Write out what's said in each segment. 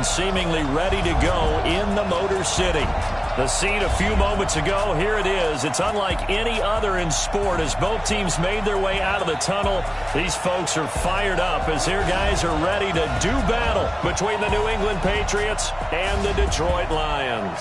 and seemingly ready to go in the Motor City. The scene a few moments ago, here it is. It's unlike any other in sport as both teams made their way out of the tunnel. These folks are fired up as their guys are ready to do battle between the New England Patriots and the Detroit Lions.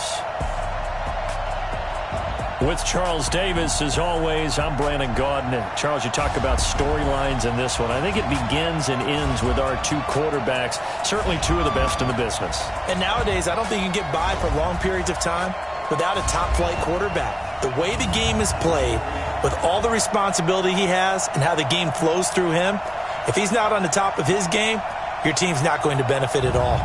With Charles Davis, as always, I'm Brandon Gaudin. And Charles, you talk about storylines in this one. I think it begins and ends with our two quarterbacks, certainly two of the best in the business. And nowadays, I don't think you can get by for long periods of time without a top-flight quarterback. The way the game is played, with all the responsibility he has and how the game flows through him, if he's not on the top of his game, your team's not going to benefit at all.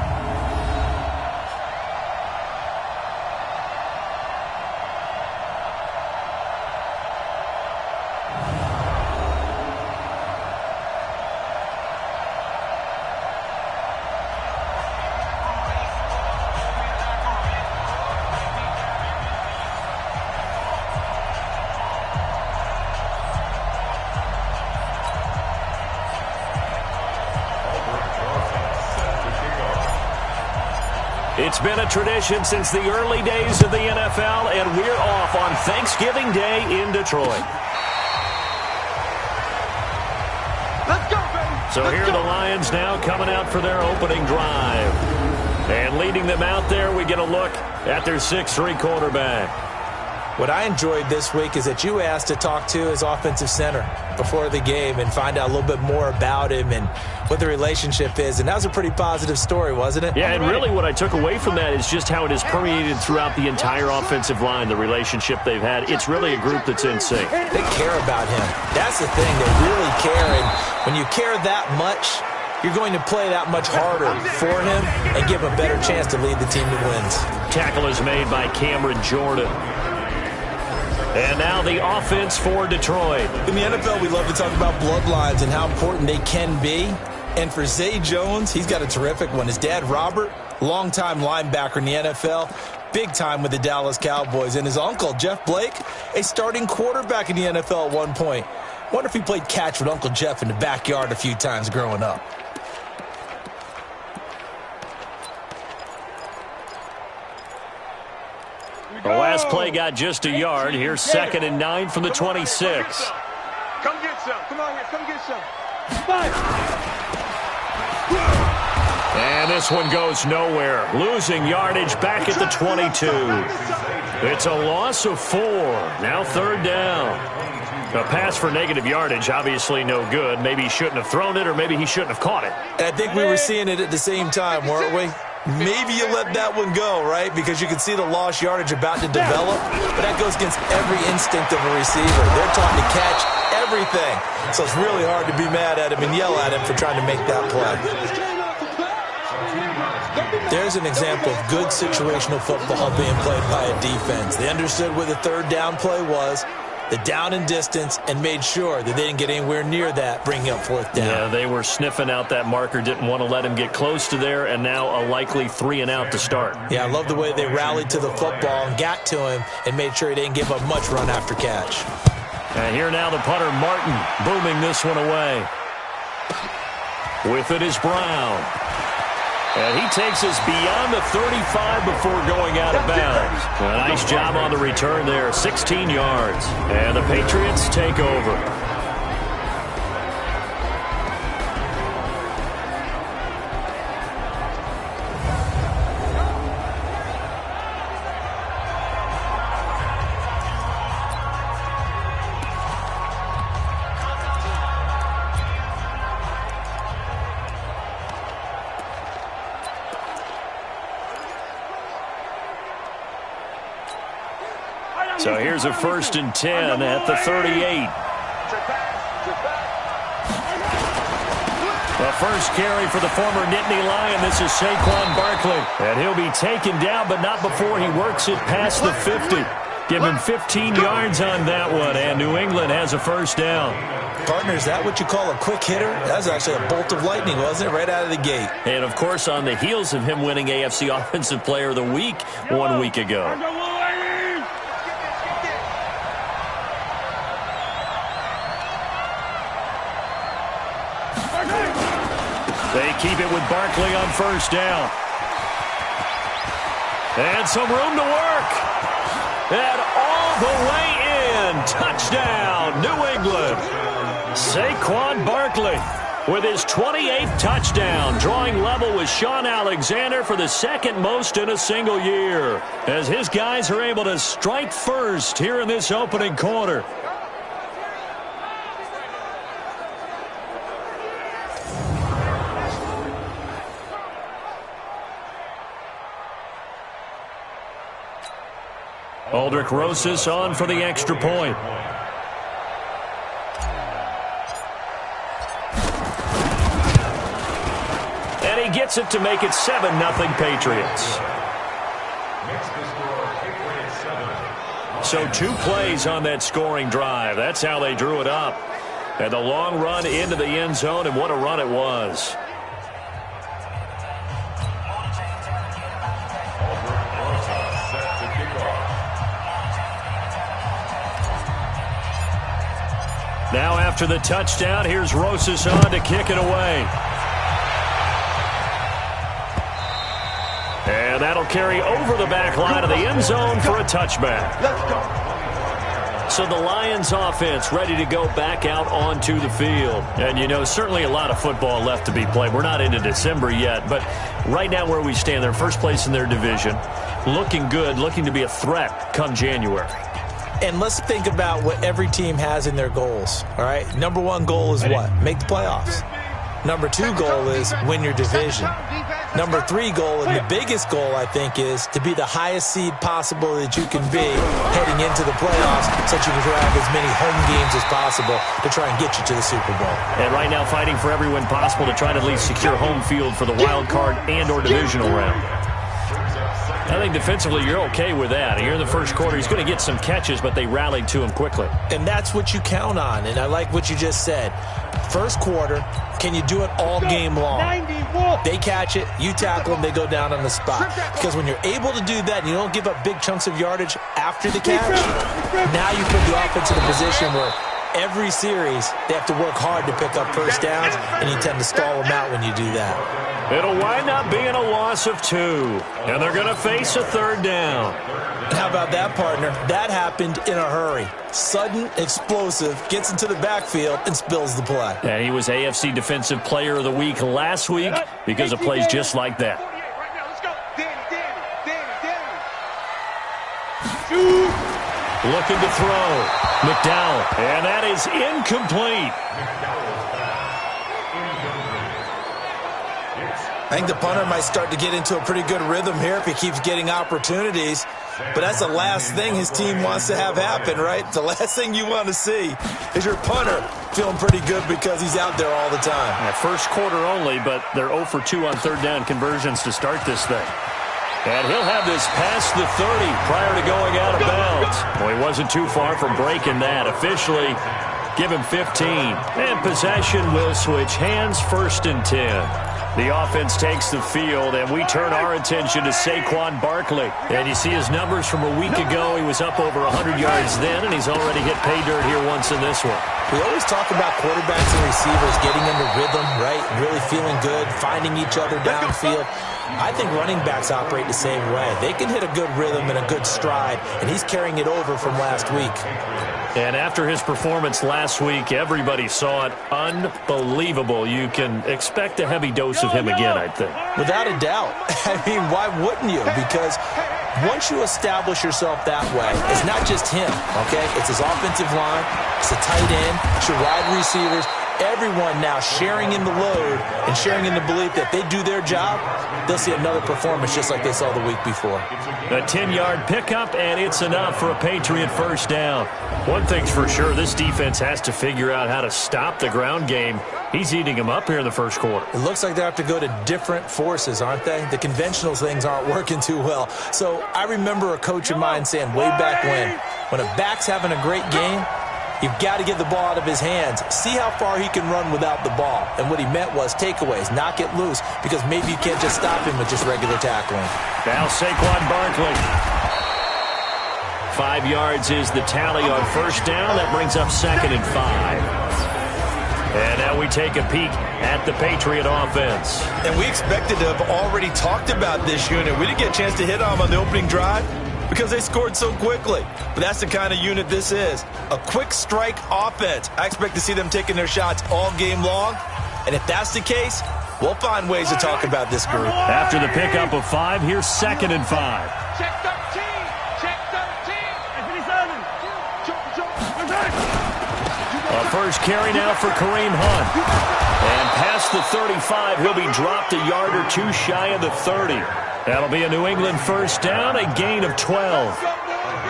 It's been a tradition since the early days of the NFL, and we're off on Thanksgiving Day in Detroit. Let's go, baby. So here are the Lions now coming out for their opening drive. And leading them out there, we get a look at their 6'3" quarterback. What I enjoyed this week is that you asked to talk to his offensive center before the game and find out a little bit more about him and what the relationship is. And that was a pretty positive story, wasn't it? Yeah, and really what I took away from that is just how it has permeated throughout the entire offensive line, the relationship they've had. It's really a group that's in sync. They care about him. That's the thing. They really care. And when you care that much, you're going to play that much harder for him and give him a better chance to lead the team to wins. Tackle is made by Cameron Jordan. And now the offense for Detroit. In the NFL, we love to talk about bloodlines and how important they can be. And for Zay Jones, he's got a terrific one. His dad, Robert, longtime linebacker in the NFL, big time with the Dallas Cowboys. And his uncle, Jeff Blake, a starting quarterback in the NFL at one point. Wonder if he played catch with Uncle Jeff in the backyard a few times growing up. The last play got just a yard. Here's 2nd and 9 from the 26. Come get some. Come on here. Come get some. And this one goes nowhere. Losing yardage back at the 22. It's a loss of 4. Now 3rd down. A pass for negative yardage, obviously no good. Maybe he shouldn't have thrown it, or maybe he shouldn't have caught it. And I think we were seeing it at the same time, weren't we? Maybe you let that one go, right? Because you can see the lost yardage about to develop. But that goes against every instinct of a receiver. They're taught to catch everything. So it's really hard to be mad at him and yell at him for trying to make that play. There's an example of good situational football being played by a defense. They understood where the 3rd down play was, the down and distance, and made sure that they didn't get anywhere near that, bringing up 4th down. Yeah, they were sniffing out that marker, didn't want to let him get close to there, and now a likely 3 and out to start. Yeah, I love the way they rallied to the football and got to him and made sure he didn't give up much run after catch. And here now the punter, Martin, booming this one away. With it is Brown. And he takes us beyond the 35 before going out of bounds. A nice job on the return there, 16 yards. And the Patriots take over. So here's a 1st and 10 at the 38. The first carry for the former Nittany Lion. This is Saquon Barkley. And he'll be taken down, but not before he works it past the 50. Give him 15 yards on that one, and New England has a 1st down. Partner, is that what you call a quick hitter? That was actually a bolt of lightning, wasn't it? Right out of the gate. And, of course, on the heels of him winning AFC Offensive Player of the Week 1 week ago. They keep it with Barkley on 1st down. And some room to work. And all the way in. Touchdown, New England. Saquon Barkley with his 28th touchdown, drawing level with Sean Alexander for the second most in a single year, as his guys are able to strike first here in this opening quarter. Aldrich Rosas on for the extra point. And he gets it to make it 7-0 Patriots. So 2 plays on that scoring drive. That's how they drew it up. And the long run into the end zone, and what a run it was. Now after the touchdown, here's Rosas on to kick it away. And that'll carry over the back line of the end zone for a touchback. Let's go. So the Lions offense ready to go back out onto the field. And, you know, certainly a lot of football left to be played. We're not into December yet, but right now where we stand, they're first place in their division. Looking good, looking to be a threat come January. And let's think about what every team has in their goals, all right? Number 1 goal is what? Make the playoffs. Number 2 goal is win your division. Number 3 goal, and the biggest goal, I think, is to be the highest seed possible that you can be heading into the playoffs, so that you can have as many home games as possible to try and get you to the Super Bowl. And right now fighting for every win possible to try to at least secure home field for the wild card and or divisional round. I think defensively you're okay with that. Here in the first quarter, he's going to get some catches, but they rallied to him quickly. And that's what you count on, and I like what you just said. First quarter, can you do it all game long? They catch it, you tackle them, they go down on the spot. Because when you're able to do that and you don't give up big chunks of yardage after the catch, now you put the offense in a position where every series they have to work hard to pick up first downs, and you tend to stall them out when you do that. It'll wind up being a loss of 2, and they're going to face a 3rd down. How about that, partner? That happened in a hurry. Sudden, explosive, gets into the backfield and spills the play. And he was AFC Defensive Player of the Week last week because of plays just like that. Looking to throw. McDowell. And that is incomplete. I think the punter might start to get into a pretty good rhythm here if he keeps getting opportunities. But that's the last thing his team wants to have happen, right? The last thing you want to see is your punter feeling pretty good because he's out there all the time. Yeah, first quarter only, but they're 0 for 2 on 3rd down conversions to start this thing. And he'll have this past the 30 prior to going out of bounds. Well, he wasn't too far from breaking that. Officially, give him 15. And possession will switch hands, 1st and 10. The offense takes the field, and we turn our attention to Saquon Barkley. And you see his numbers from a week ago. He was up over 100 yards then, and he's already hit pay dirt here once in this one. We always talk about quarterbacks and receivers getting into rhythm, right? Really feeling good, finding each other downfield. I think running backs operate the same way. They can hit a good rhythm and a good stride, and he's carrying it over from last week. And after his performance last week, everybody saw it. Unbelievable. You can expect a heavy dose of him again, I think. Without a doubt. I mean, why wouldn't you? Because once you establish yourself that way, it's not just him, okay? It's his offensive line, it's a tight end, it's your wide receivers. Everyone now sharing in the load and sharing in the belief that they do their job, they'll see another performance just like they saw the week before. A 10-yard pickup, and it's enough for a Patriot first down. One thing's for sure, this defense has to figure out how to stop the ground game. He's eating them up here in the first quarter. It looks like they have to go to different forces, aren't they? The conventional things aren't working too well. So I remember a coach of mine saying way back when a back's having a great game, you've got to get the ball out of his hands. See how far he can run without the ball. And what he meant was takeaways, knock it loose, because maybe you can't just stop him with just regular tackling. Now Saquon Barkley. 5 yards is the tally on first down. That brings up 2nd and 5. And now we take a peek at the Patriot offense. And we expected to have already talked about this unit. We didn't get a chance to hit on them on the opening drive because they scored so quickly. But that's the kind of unit this is. A quick strike offense. I expect to see them taking their shots all game long. And if that's the case, we'll find ways to talk about this group. After the pickup of 5, here's 2nd and 5. Check 13. Check 13. A first carry now for Kareem Hunt. And past the 35, he'll be dropped a yard or two shy of the 30. That'll be a New England first down, a gain of 12.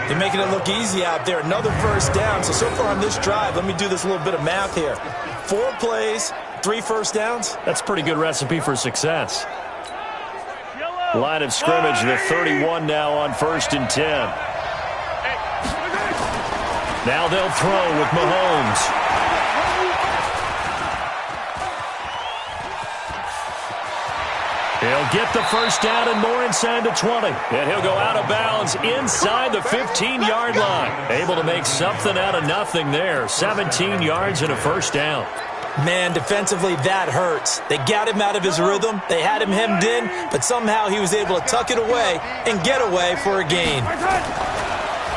They're making it look easy out there. Another first down. So far on this drive, let me do this little bit of math here. 4 plays, 3 first downs. That's a pretty good recipe for success. Line of scrimmage, the 31 now on 1st and 10. Now they'll throw with Mahomes. He'll get the first down and more inside the 20. And he'll go out of bounds inside the 15-yard line. Able to make something out of nothing there. 17 yards and a first down. Man, defensively, that hurts. They got him out of his rhythm. They had him hemmed in, but somehow he was able to tuck it away and get away for a gain.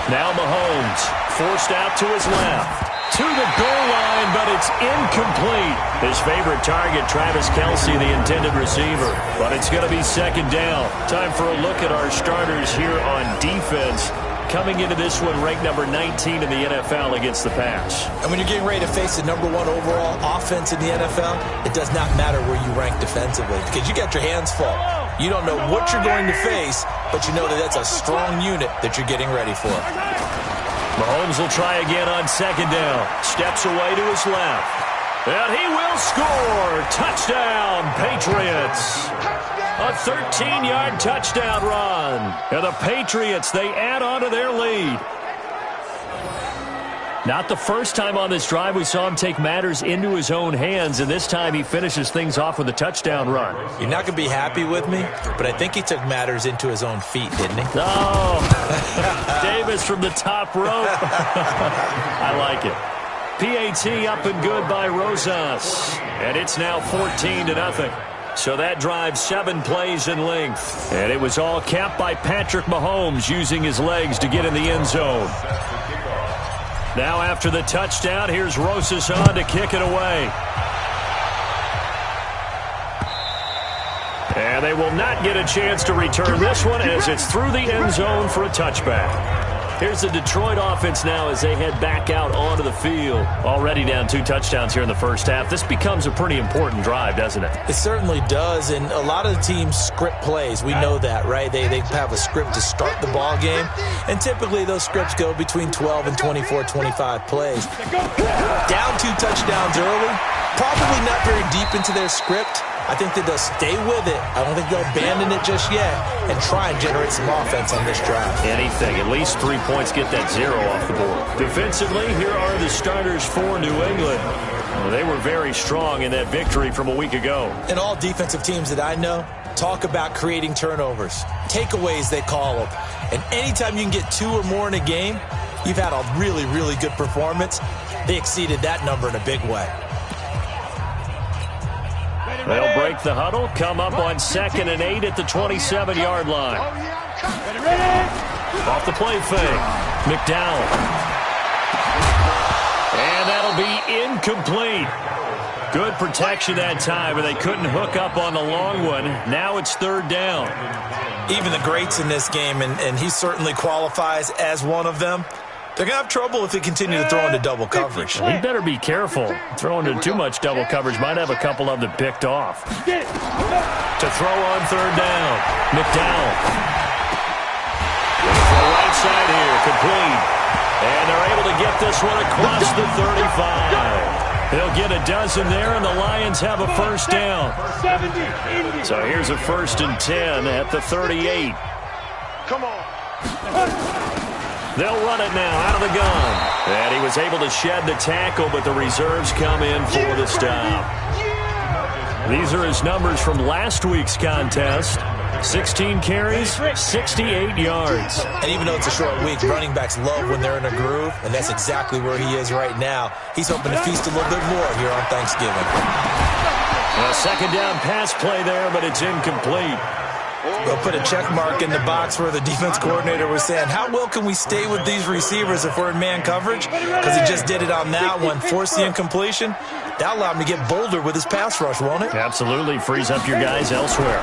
Now Mahomes forced out to his left. To the goal line, but it's incomplete. His favorite target, Travis Kelce, the intended receiver. But it's going to be 2nd down. Time for a look at our starters here on defense. Coming into this one, ranked number 19 in the NFL against the pass. And when you're getting ready to face the #1 overall offense in the NFL, it does not matter where you rank defensively because you got your hands full. You don't know what you're going to face, but you know that that's a strong unit that you're getting ready for. Mahomes will try again on 2nd down. Steps away to his left. And he will score. Touchdown, Patriots. A 13-yard touchdown run. And the Patriots, they add on to their lead. Not the first time on this drive we saw him take matters into his own hands, and this time he finishes things off with a touchdown run. You're not going to be happy with me, but I think he took matters into his own feet, didn't he? Oh, Davis from the top rope. I like it. PAT up and good by Rosas, and it's now 14-0. So that drive 7 plays in length, and it was all capped by Patrick Mahomes using his legs to get in the end zone. Now after the touchdown, here's Rosas on to kick it away. And they will not get a chance to return this one as it's through the end zone for a touchback. Here's the Detroit offense now as they head back out onto the field. Already down 2 touchdowns here in the first half. This becomes a pretty important drive, doesn't it? It certainly does, and a lot of the teams script plays. We know that, right? They have a script to start the ball game, and typically those scripts go between 12 and 24, 25 plays. Down 2 touchdowns early, probably not very deep into their script. I think that they'll stay with it. I don't think they'll abandon it just yet and try and generate some offense on this drive. Anything. At least 3 points, get that 0 off the board. Defensively, here are the starters for New England. Well, they were very strong in that victory from a week ago. And all defensive teams that I know talk about creating turnovers. Takeaways, they call them. And anytime you can get 2 or more in a game, you've had a really, really good performance. They exceeded that number in a big way. They'll break the huddle, come up on 2nd and 8 at the 27-yard line. Off the play fake, McDowell. And that'll be incomplete. Good protection that time, but they couldn't hook up on the long one. Now it's 3rd down. Even the greats in this game, and he certainly qualifies as one of them, they're going to have trouble if they continue to throw into double coverage. He better be careful. Throwing into too much double coverage might have a couple of them picked off. To throw on 3rd down, McDowell. To the right side here, complete. And they're able to get this one across the 35. They'll get a dozen there, and the Lions have a first down. So here's a 1st and 10 at the 38. Come on. They'll run it now out of the gun. And he was able to shed the tackle, but the reserves come in for the stop. These are his numbers from last week's contest. 16 carries, 68 yards. And even though it's a short week, running backs love when they're in a groove, and that's exactly where he is right now. He's hoping to feast a little bit more here on Thanksgiving. A second down pass play there, but it's incomplete. We'll put a check mark in the box where the defense coordinator was saying, how well can we stay with these receivers if we're in man coverage? Because he just did it on that one, forced the incompletion. That allowed him to get bolder with his pass rush, won't it? Absolutely. Frees up your guys elsewhere.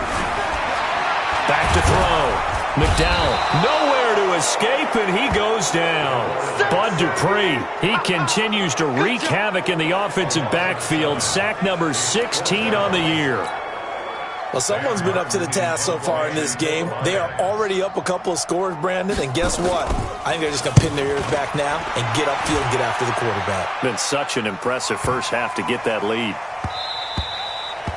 Back to throw. McDowell nowhere to escape, and he goes down. Bud Dupree, he continues to wreak havoc in the offensive backfield. Sack number 16 on the year. Well, someone's been up to the task so far in this game. They are already up a couple of scores, Brandon, and guess what? I think they're just going to pin their ears back now and get upfield and get after the quarterback. Been such an impressive first half to get that lead.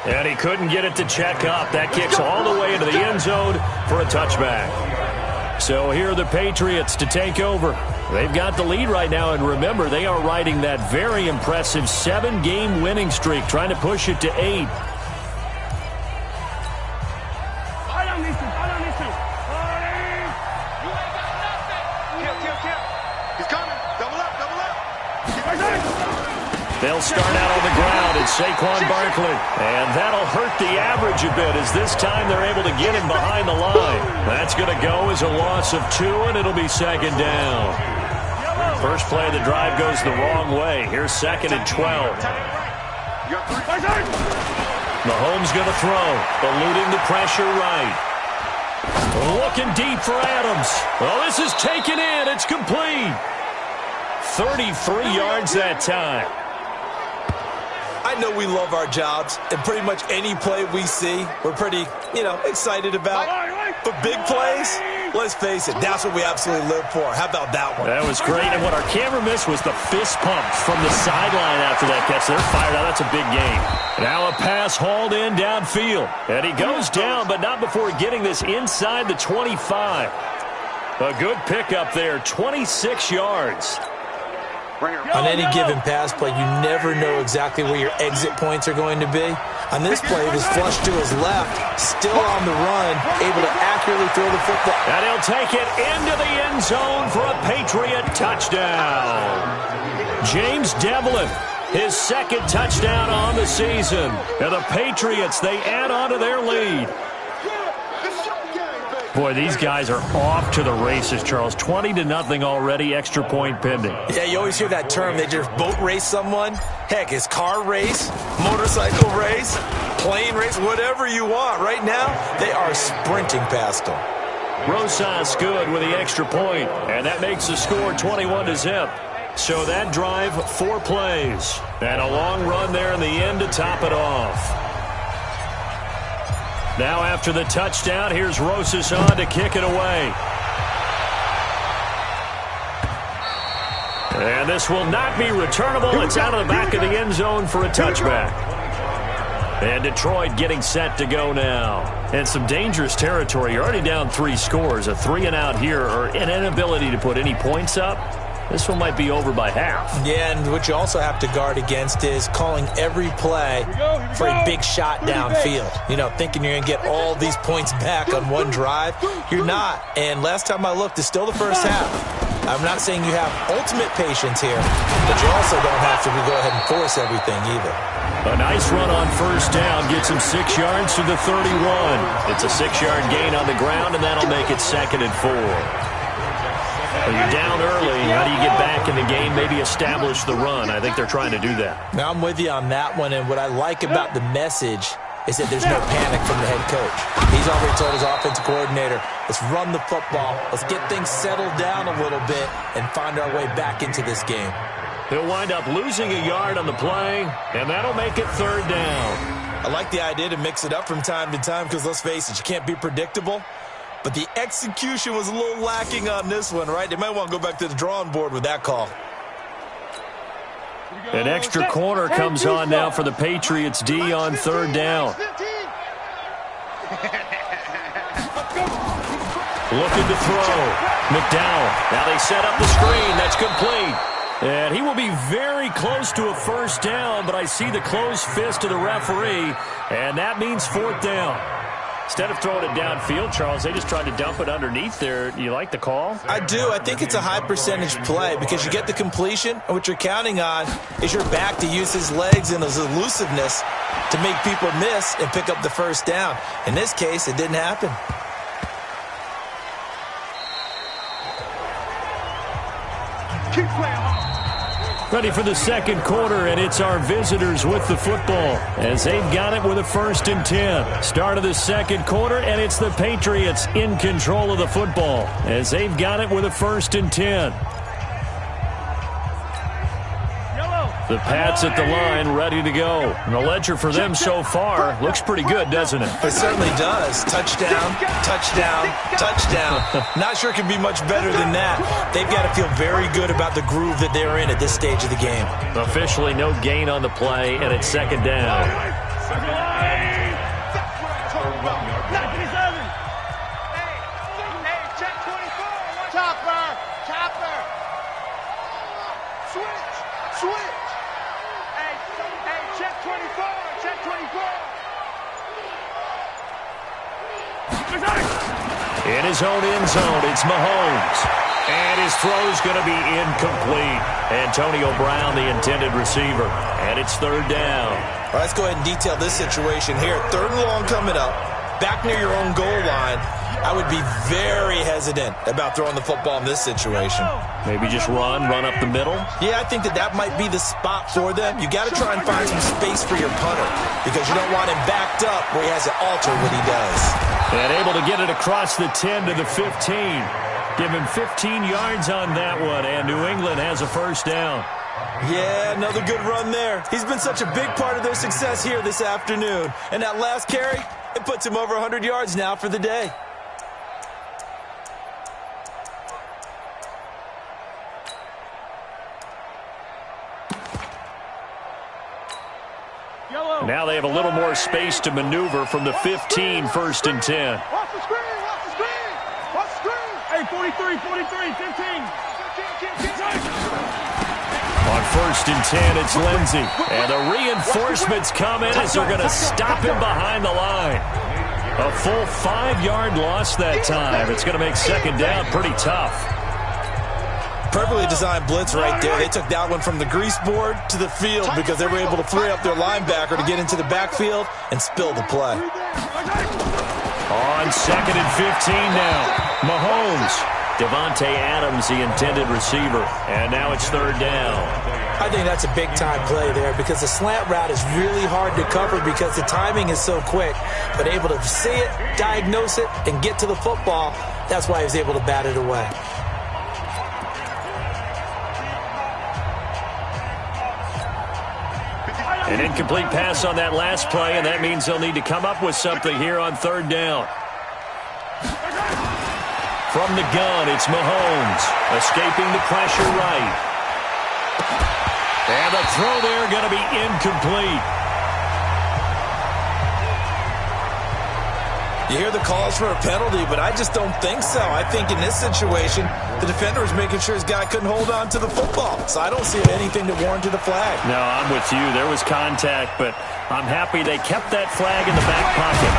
And he couldn't get it to check up. That kicks all the way into the end zone for a touchback. So here are the Patriots to take over. They've got the lead right now, and remember, they are riding that very impressive 7-game winning streak, trying to push it to 8. They'll start out on the ground. It's Saquon Barkley. And that'll hurt the average a bit as this time they're able to get him behind the line. That's going to go as a loss of 2, and it'll be second down. First play of the drive goes the wrong way. Here's second and 12. Mahomes going to throw. Eluding the pressure right. Looking deep for Adams. Well, this is taken in. It's complete. 33 yards that time. I know we love our jobs, and pretty much any play we see, we're pretty, excited about. But big plays, let's face it, that's what we absolutely live for. How about that one? That was great, and what our camera missed was the fist pump from the sideline after that catch. They're fired out. That's a big game. Now a pass hauled in downfield, and he goes down, but not before getting this inside the 25. A good pickup there, 26 yards. On any given pass play, you never know exactly where your exit points are going to be. On this play, it was flushed to his left, still on the run, able to accurately throw the football. And he'll take it into the end zone for a Patriot touchdown. James Devlin, his second touchdown on the season. And the Patriots, they add on to their lead. Boy, these guys are off to the races, Charles. 20-0 already, extra point pending. Yeah, you always hear that term. They just boat race someone. Heck, it's car race, motorcycle race, plane race, whatever you want. Right now, they are sprinting past them. Rosas good with the extra point, and that makes the score 21-0. So that drive, 4 plays, and a long run there in the end to top it off. Now after the touchdown, here's Rosas on to kick it away. And this will not be returnable. It's out of the back of the end zone for a touchback. And Detroit getting set to go now. And some dangerous territory. You're already down 3 scores. A 3-and-out here, or an inability to put any points up. This one might be over by half. Yeah, and what you also have to guard against is calling every play for a big shot downfield. Thinking you're going to get all these points back on one drive. You're not. And last time I looked, it's still the first half. I'm not saying you have ultimate patience here, but you also don't have to go ahead and force everything either. A nice run on first down gets him 6 yards to the 31. It's a 6-yard gain on the ground, and that'll make it second and 4. Well, you're down early. How do you get back in the game? Maybe establish the run. I think they're trying to do that. Now, I'm with you on that one, and what I like about the message is that there's no panic from the head coach. He's already told his offensive coordinator, let's run the football, let's get things settled down a little bit, and find our way back into this game. He'll wind up losing a yard on the play, and that'll make it third down. I like the idea to mix it up from time to time because, let's face it, you can't be predictable. But the execution was a little lacking on this one, right? They might want to go back to the drawing board with that call. An extra corner comes on now for the Patriots D on third down. Looking to throw. McDowell. Now they set up the screen. That's complete. And he will be very close to a first down, but I see the closed fist of the referee, and that means fourth down. Instead of throwing it downfield, Charles, they just tried to dump it underneath there. You like the call? I do. I think it's a high percentage play because you get the completion, and what you're counting on is your back to use his legs and his elusiveness to make people miss and pick up the first down. In this case, it didn't happen. Keep playing hard. Ready for the second quarter, and it's our visitors with the football as they've got it with a 1st and 10. Start of the second quarter, and it's the Patriots in control of the football as they've got it with a 1st and 10. The Pats at the line, ready to go. And the ledger for them so far looks pretty good, doesn't it? It certainly does. Touchdown, touchdown, touchdown. Not sure it can be much better than that. They've got to feel very good about the groove that they're in at this stage of the game. Officially no gain on the play, and it's 2nd down. That's what I'm talking about. Not these others. Hey, check 24. Chopper. Switch. Hey, check 24. Check 24. In his own end zone, it's Mahomes. And his throw's going to be incomplete. Antonio Brown, the intended receiver. And it's 3rd down. All right, let's go ahead and detail this situation here. 3rd and long coming up. Back near your own goal line. I would be very hesitant about throwing the football in this situation. Maybe just run up the middle? Yeah, I think that might be the spot for them. You got to try and find some space for your punter because you don't want him backed up where he has to alter what he does. And able to get it across the 10 to the 15. Give him 15 yards on that one, and New England has a 1st down. Yeah, another good run there. He's been such a big part of their success here this afternoon. And that last carry, it puts him over 100 yards now for the day. Now they have a little more space to maneuver from the 15, 1st and 10. Watch the screen. Hey, 43, 15. On 1st and 10, it's Lindsey. And the reinforcements come in as they're going to stop him behind the line. A full 5-yard loss that time. It's going to make 2nd down pretty tough. Perfectly designed blitz right there. They took that one from the grease board to the field because they were able to free up their linebacker to get into the backfield and spill the play. On 2nd and 15 now, Mahomes. Devontae Adams, the intended receiver. And now it's 3rd down. I think that's a big-time play there because the slant route is really hard to cover because the timing is so quick. But able to see it, diagnose it, and get to the football, that's why he was able to bat it away. An incomplete pass on that last play, and that means they'll need to come up with something here on 3rd down. From the gun, it's Mahomes, escaping the pressure right. And the throw there going to be incomplete. You hear the calls for a penalty, but I just don't think so. I think in this situation, the defender was making sure his guy couldn't hold on to the football. So I don't see anything that warranted a flag. No, I'm with you. There was contact, but I'm happy they kept that flag in the back pocket.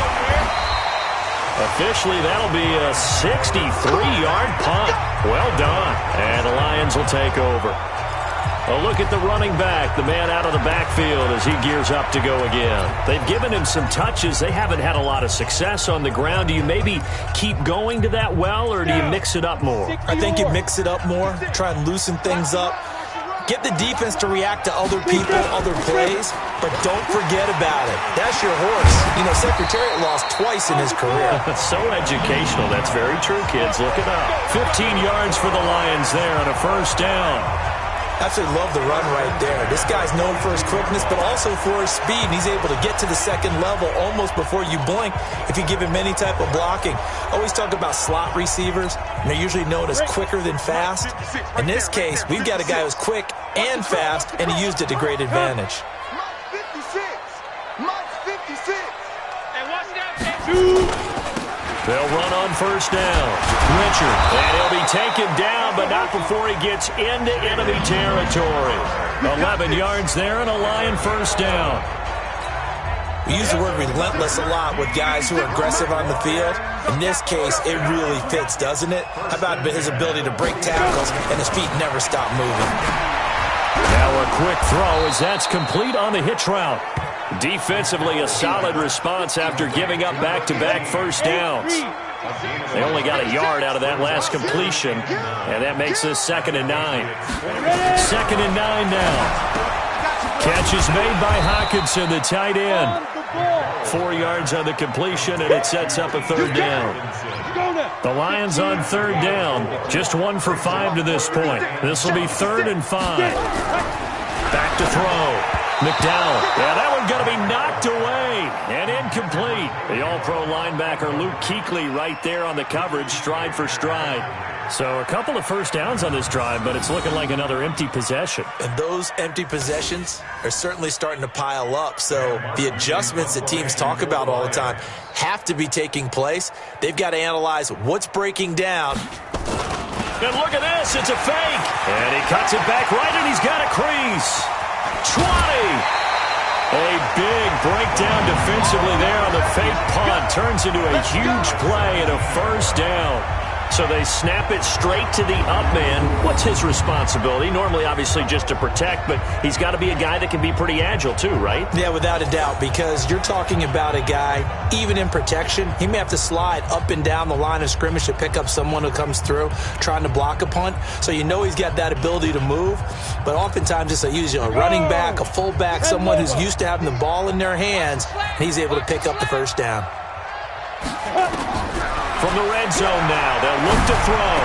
Officially, that'll be a 63-yard punt. Well done. And the Lions will take over. A look at the running back, the man out of the backfield as he gears up to go again. They've given him some touches. They haven't had a lot of success on the ground. Do you maybe keep going to that well, or do you mix it up more? I think you mix it up more, try and loosen things up. Get the defense to react to other people, other plays, but don't forget about it. That's your horse. You know, Secretariat lost twice in his career. So educational. That's very true, kids. Look it up. 15 yards for the Lions there on a 1st down. Absolutely love the run right there. This guy's known for his quickness, but also for his speed. And he's able to get to the 2nd level almost before you blink if you give him any type of blocking. Always talk about slot receivers, and they're usually known as quicker than fast. In this case, we've got a guy who's quick and fast, and he used it to great advantage. And watch that. They'll run on 1st down. Richard, and he'll be taken down, but not before he gets into enemy territory. 11 yards there and a Lion 1st down. We use the word relentless a lot with guys who are aggressive on the field. In this case, it really fits, doesn't it? How about his ability to break tackles and his feet never stop moving? Now a quick throw as that's complete on the hitch route. Defensively, a solid response after giving up back-to-back first downs. They only got a yard out of that last completion, and that makes this 2nd and 9. 2nd and 9 now. Catch is made by Hockenson, the tight end. 4 yards on the completion, and it sets up a 3rd down. The Lions on 3rd down. Just 1 for 5 to this point. This will be 3rd and 5. Back to throw. McDowell. Yeah, that one's going to be knocked away and incomplete. The all-pro linebacker Luke Kuechly right there on the coverage, stride for stride. So a couple of first downs on this drive, but it's looking like another empty possession. And those empty possessions are certainly starting to pile up. So the adjustments that teams talk about all the time have to be taking place. They've got to analyze what's breaking down. And look at this. It's a fake. And he cuts it back right, and he's got a crease. 20. A big breakdown defensively there on the fake punt. Turns into a huge play and a 1st down. So they snap it straight to the up man. What's his responsibility? Normally, obviously, just to protect, but he's got to be a guy that can be pretty agile too, right? Yeah, without a doubt, because you're talking about a guy, even in protection, he may have to slide up and down the line of scrimmage to pick up someone who comes through trying to block a punt. So you know he's got that ability to move, but oftentimes it's usually a running back, a fullback, someone who's used to having the ball in their hands, and he's able to pick up the 1st down. From the red zone now, they'll look to throw.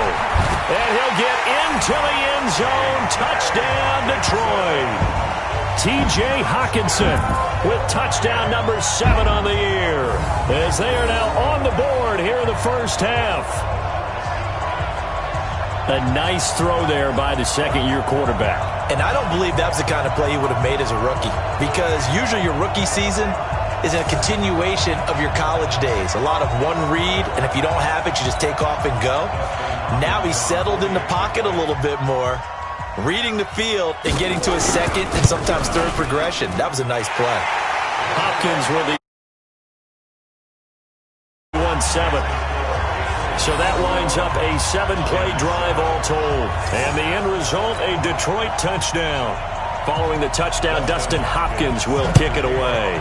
And he'll get into the end zone. Touchdown, Detroit. T.J. Hockenson with touchdown number 7 on the year, as they are now on the board here in the 1st half. A nice throw there by the 2nd-year quarterback. And I don't believe that's the kind of play he would have made as a rookie, because usually your rookie season is a continuation of your college days. A lot of one read, and if you don't have it, you just take off and go. Now he's settled in the pocket a little bit more, reading the field and getting to his 2nd and sometimes 3rd progression. That was a nice play. Hopkins with the 1-7. So that winds up a 7-play drive all told. And the end result, a Detroit touchdown. Following the touchdown, Dustin Hopkins will kick it away.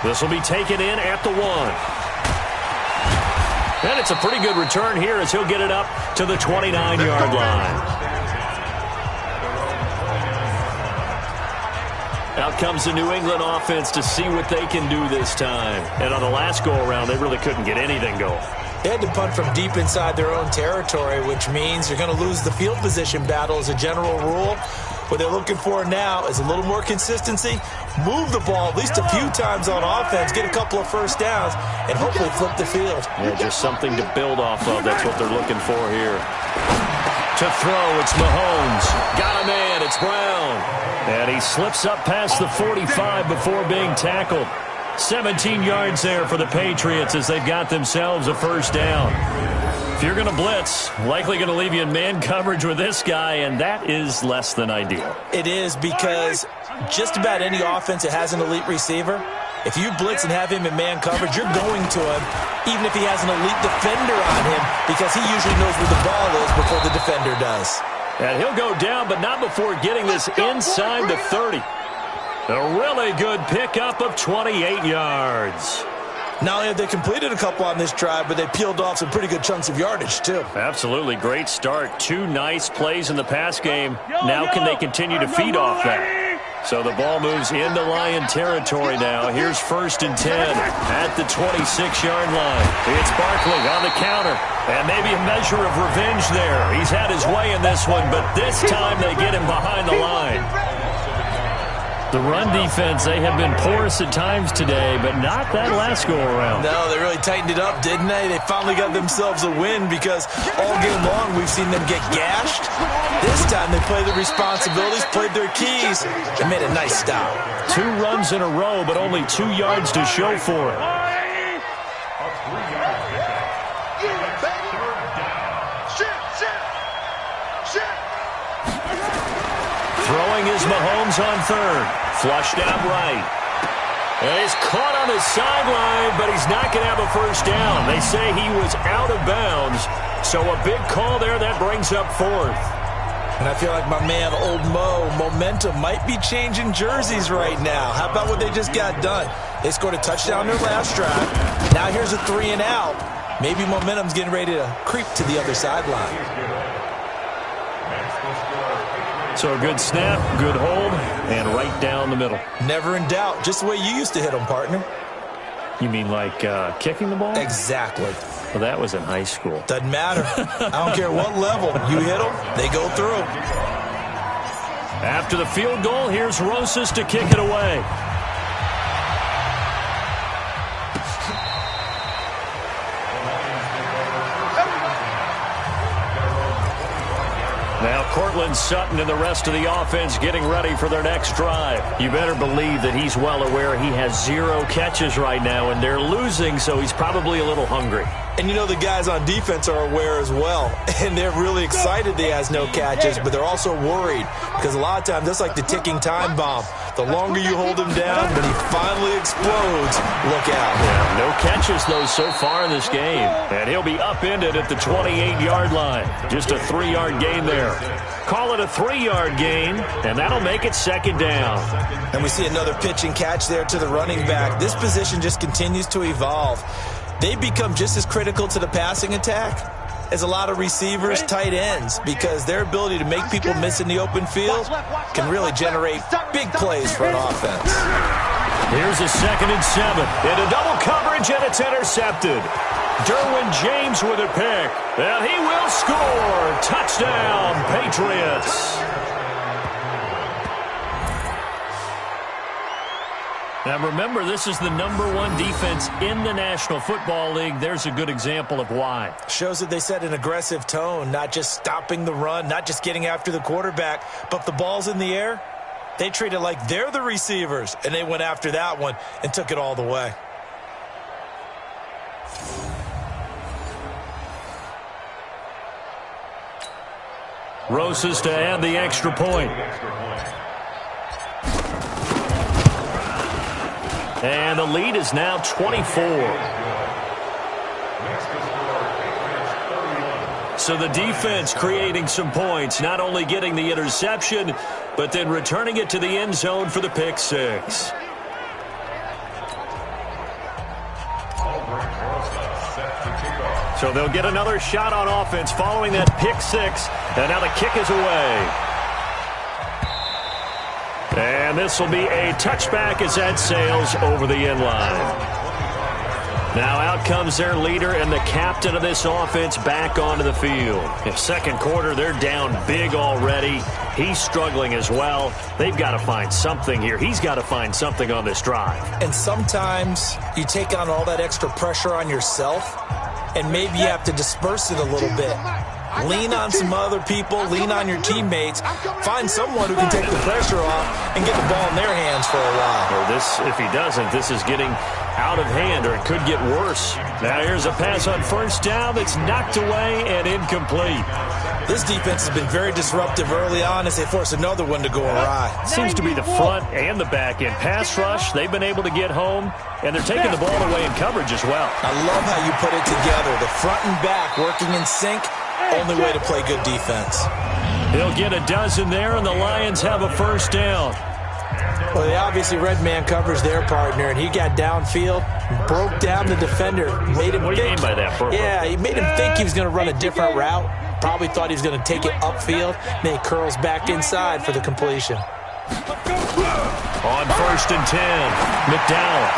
This will be taken in at the 1. And it's a pretty good return here as he'll get it up to the 29-yard line. Out comes the New England offense to see what they can do this time. And on the last go-around, they really couldn't get anything going. They had to punt from deep inside their own territory, which means you're going to lose the field position battle as a general rule. What they're looking for now is a little more consistency, move the ball at least a few times on offense, get a couple of 1st downs, and hopefully flip the field. Yeah, just something to build off of. That's what they're looking for here. To throw, it's Mahomes. Got a man, it's Brown. And he slips up past the 45 before being tackled. 17 yards there for the Patriots as they've got themselves a 1st down. If you're going to blitz, likely going to leave you in man coverage with this guy, and that is less than ideal. It is, because just about any offense that has an elite receiver, if you blitz and have him in man coverage, you're going to him, even if he has an elite defender on him, because he usually knows where the ball is before the defender does. And he'll go down, but not before getting this inside the 30. A really good pickup of 28 yards. Not only have they completed a couple on this drive, but they peeled off some pretty good chunks of yardage, too. Absolutely. Great start. 2 nice plays in the pass game. Now can they continue to feed off that? So the ball moves into Lion territory now. Here's 1st and 10 at the 26-yard line. It's Barkley on the counter. And maybe a measure of revenge there. He's had his way in this one, but this time they get him behind the line. The run defense, they have been porous at times today, but not that last go-around. No, they really tightened it up, didn't they? They finally got themselves a win, because all game long we've seen them get gashed. This time they played their responsibilities, played their keys, and made a nice stop. 2 runs in a row, but only 2 yards to show for it. Throwing is Here's Mahomes on third. Flushed out right. And he's caught on the sideline, but he's not going to have a first down. They say he was out of bounds. So a big call there that brings up fourth. And I feel like my man, Old Mo, momentum might be changing jerseys right now. How about what they just got done? They scored a touchdown their last drive. Now here's a 3 and out. Maybe momentum's getting ready to creep to the other sideline. So a good snap, good hold, and right down the middle. Never in doubt. Just the way you used to hit them, partner. You mean like kicking the ball? Exactly. Well, that was in high school. Doesn't matter. I don't care what level. You hit them, they go through. After the field goal, here's Rosas to kick it away. Now Cortland Sutton and the rest of the offense getting ready for their next drive. You better believe that he's well aware he has 0 catches right now, and they're losing, so he's probably a little hungry. And you know the guys on defense are aware as well. And they're really excited he has no catches, but they're also worried. Because a lot of times that's like the ticking time bomb. The longer you hold him down, when he finally explodes, look out. Yeah, no catches, though, so far in this game. And he'll be upended at the 28-yard line. Just a 3-yard gain there. Call it a 3-yard gain, and that'll make it second down. And we see another pitch and catch there to the running back. This position just continues to evolve. They become just as critical to the passing attack as a lot of receivers, tight ends, because their ability to make people miss in the open field can really generate big plays for an offense. Here's a 2nd and 7. Into double coverage, and it's intercepted. Derwin James with a pick, and he will score. Touchdown, Patriots. Now remember, this is the #1 defense in the National Football League. There's a good example of why. Shows that they set an aggressive tone, not just stopping the run, not just getting after the quarterback, but if the ball's in the air, they treat it like they're the receivers, and they went after that one and took it all the way. Rosas to add the extra point. And the lead is now 24. So the defense creating some points, not only getting the interception, but then returning it to the end zone for the pick six. So they'll get another shot on offense following that pick six. And now the kick is away. And this will be a touchback as that sails over the end line. Now out comes their leader and the captain of this offense back onto the field. In second quarter, they're down big already. He's struggling as well. They've got to find something here. He's got to find something on this drive. And sometimes you take on all that extra pressure on yourself, and maybe you have to disperse it a little bit. Lean on some other people, lean on your teammates, find someone who can take the pressure off and get the ball in their hands for a while. Well, if he doesn't, this is getting out of hand, or it could get worse. Now here's a pass on first down that's knocked away and incomplete. This defense has been very disruptive early on as they force another one to go awry. Seems to be the front and the back end. Pass rush, they've been able to get home, and they're taking the ball away in coverage as well. I love how you put it together. The front and back working in sync. Only way to play good defense. He'll get a dozen there, and the Lions have a first down. Well, they obviously read man coverage their partner, and he got downfield, broke down the defender, made him What do you mean by that, Brim? Yeah, he made him think he was going to run a different route. Probably thought he was going to take it upfield. Then he curls back inside for the completion. On first and 10, McDowell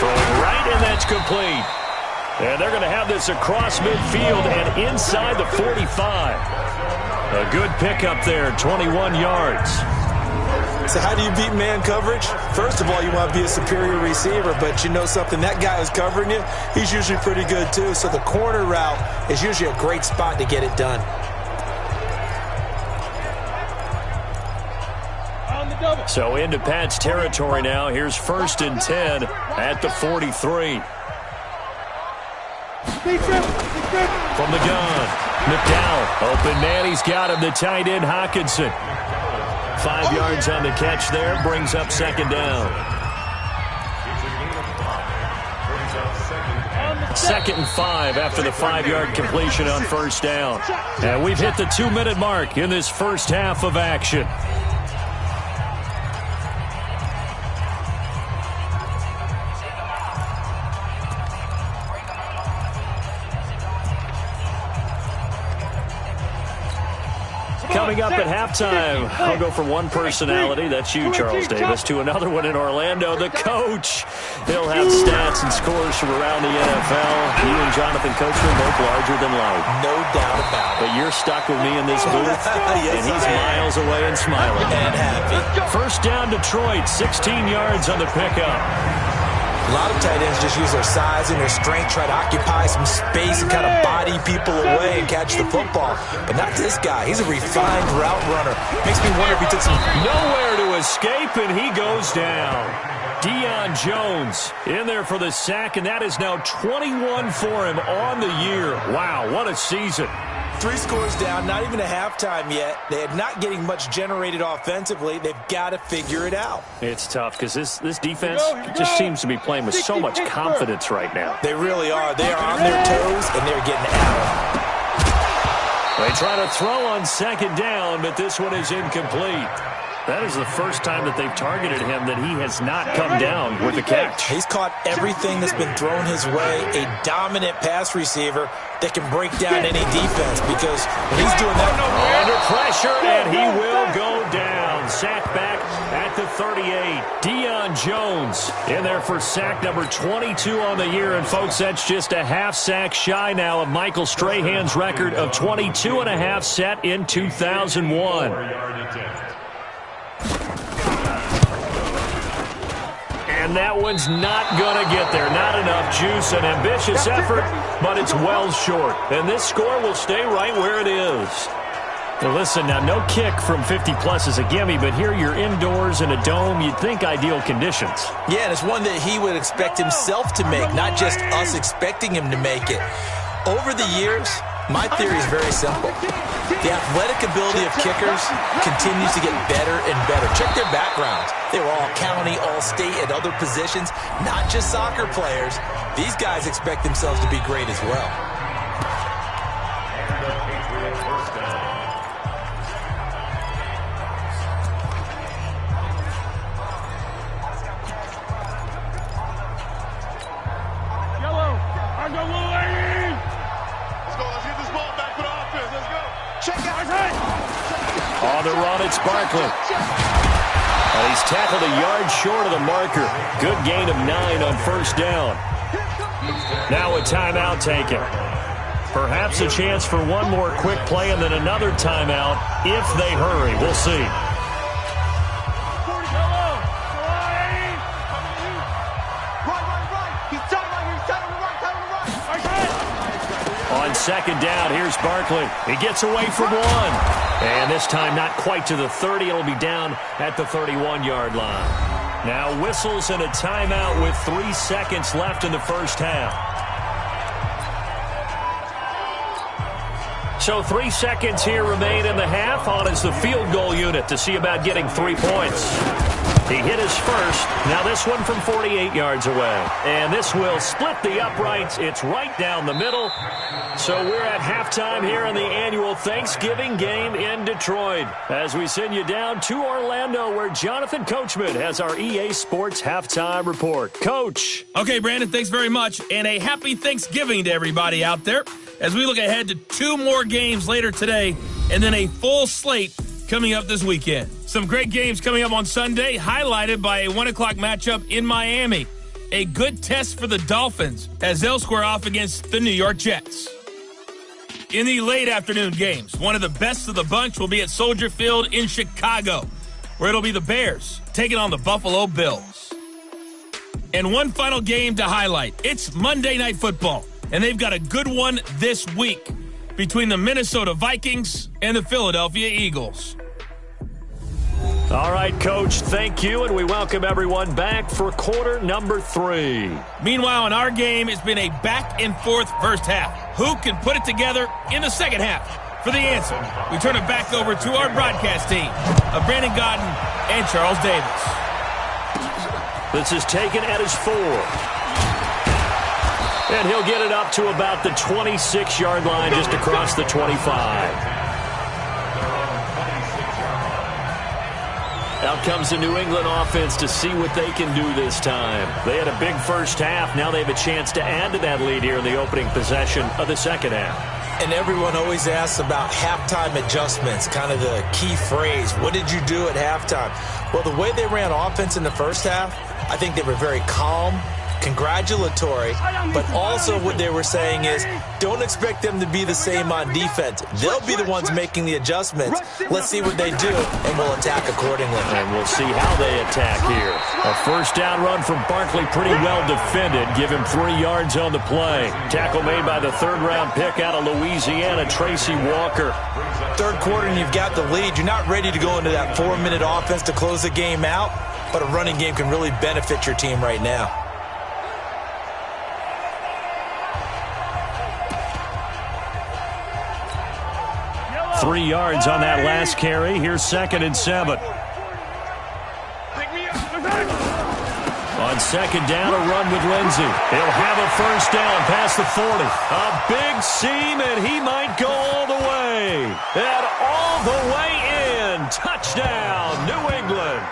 throwing right, and that's complete. And they're going to have this across midfield and inside the 45. A good pickup there, 21 yards. So how do you beat man coverage? First of all, you want to be a superior receiver, but you know something, that guy who's covering you, he's usually pretty good too. So the corner route is usually a great spot to get it done. So into Pat's territory now. Here's first and 10 at the 43. From the gun, McDowell, open man, he's got him, the tight end Hawkinson. 5 yards on the catch there. Brings up second down. 2nd and 5 after the 5-yard completion on first down. And we've hit the 2-minute mark in this first half of action. Coming up at halftime, I'll go from one personality, that's you, Charles Davis, to another one in Orlando, the coach. He'll have stats and scores from around the NFL. You and Jonathan Coachman both larger than life. No doubt about it. But you're stuck with me in this booth, Yes, and he's miles away and smiling. And happy. First down, Detroit, 16 yards on the pickup. A lot of tight ends just use their size and their strength, try to occupy some space and kind of body people away and catch the football. But not this guy. He's a refined route runner. Makes me wonder if he took some... Nowhere to escape, and he goes down. Deion Jones in there for the sack, and that is now 21 for him on the year. Wow, what a season. 3 scores down, not even a halftime yet. They are not getting much generated offensively. They've got to figure it out. It's tough because this defense just seems to be playing with so much confidence right now. They really are. They are on their toes, and they're getting out. They try to throw on second down, but this one is incomplete. That is the first time that they've targeted him that he has not come down with a catch. He's caught everything that's been thrown his way. A dominant pass receiver that can break down any defense, because when he's doing that... Under pressure, and he will go down. Sack back at the 38. Deion Jones in there for sack number 22 on the year. And, folks, that's just a half sack shy now of Michael Strahan's record of 22.5 set in 2001. And that one's not going to get there. Not enough juice. An ambitious effort, but it's well short. And this score will stay right where it is. Now listen, now no kick from 50-plus is a gimme, but here you're indoors in a dome. You'd think ideal conditions. Yeah, and it's one that he would expect himself to make, not just us expecting him to make it. Over the years, my theory is very simple. The athletic ability of kickers continues to get better and better. Check their backgrounds. They were all county, all state, at other positions, not just soccer players. These guys expect themselves to be great as well. On the run, it's Barkley. And he's tackled a yard short of the marker. Good gain of 9 on first down. Now a timeout taken. Perhaps a chance for one more quick play and then another timeout if they hurry. We'll see. On second down, here's Barkley. He gets away from one. And this time not quite to the 30. It'll be down at the 31-yard line. Now whistles and a timeout with 3 seconds left in the first half. So 3 seconds here remain in the half. On is the field goal unit to see about getting 3 points. He hit his first. Now this one from 48 yards away. And this will split the uprights. It's right down the middle. So we're at halftime here in the annual Thanksgiving game in Detroit as we send you down to Orlando where Jonathan Coachman has our EA Sports halftime report. Coach. Okay, Brandon, thanks very much. And a happy Thanksgiving to everybody out there as we look ahead to 2 more games later today and then a full slate coming up this weekend. Some great games coming up on Sunday, highlighted by a 1 o'clock matchup in Miami. A good test for the Dolphins as they'll square off against the New York Jets. In the late afternoon games, one of the best of the bunch will be at Soldier Field in Chicago, where it'll be the Bears taking on the Buffalo Bills. And one final game to highlight. It's Monday Night Football, and they've got a good one this week between the Minnesota Vikings and the Philadelphia Eagles. All right, Coach, thank you, and we welcome everyone back for quarter number 3. Meanwhile, in our game, it's been a back-and-forth first half. Who can put it together in the second half? For the answer, we turn it back over to our broadcast team of Brandon Godden and Charles Davis. This is taken at his 4. And he'll get it up to about the 26-yard line, just across the 25. Out comes the New England offense to see what they can do this time. They had a big first half. Now they have a chance to add to that lead here in the opening possession of the second half. And everyone always asks about halftime adjustments, kind of the key phrase. What did you do at halftime? Well, the way they ran offense in the first half, I think they were very calm, congratulatory, but also what they were saying is don't expect them to be the same on defense. They'll be the ones making the adjustments. Let's see what they do, and we'll attack accordingly. And we'll see how they attack here. A first down run from Barkley, pretty well defended. Give him 3 yards on the play. Tackle made by the third-round pick out of Louisiana, Tracy Walker. Third quarter, and you've got the lead. You're not ready to go into that 4-minute offense to close the game out, but a running game can really benefit your team right now. 3 yards on that last carry. Here's 2nd and 7. On second down, a run with Lindsey. He'll have a first down past the 40. A big seam, and he might go all the way. And all the way in. Touchdown, New England.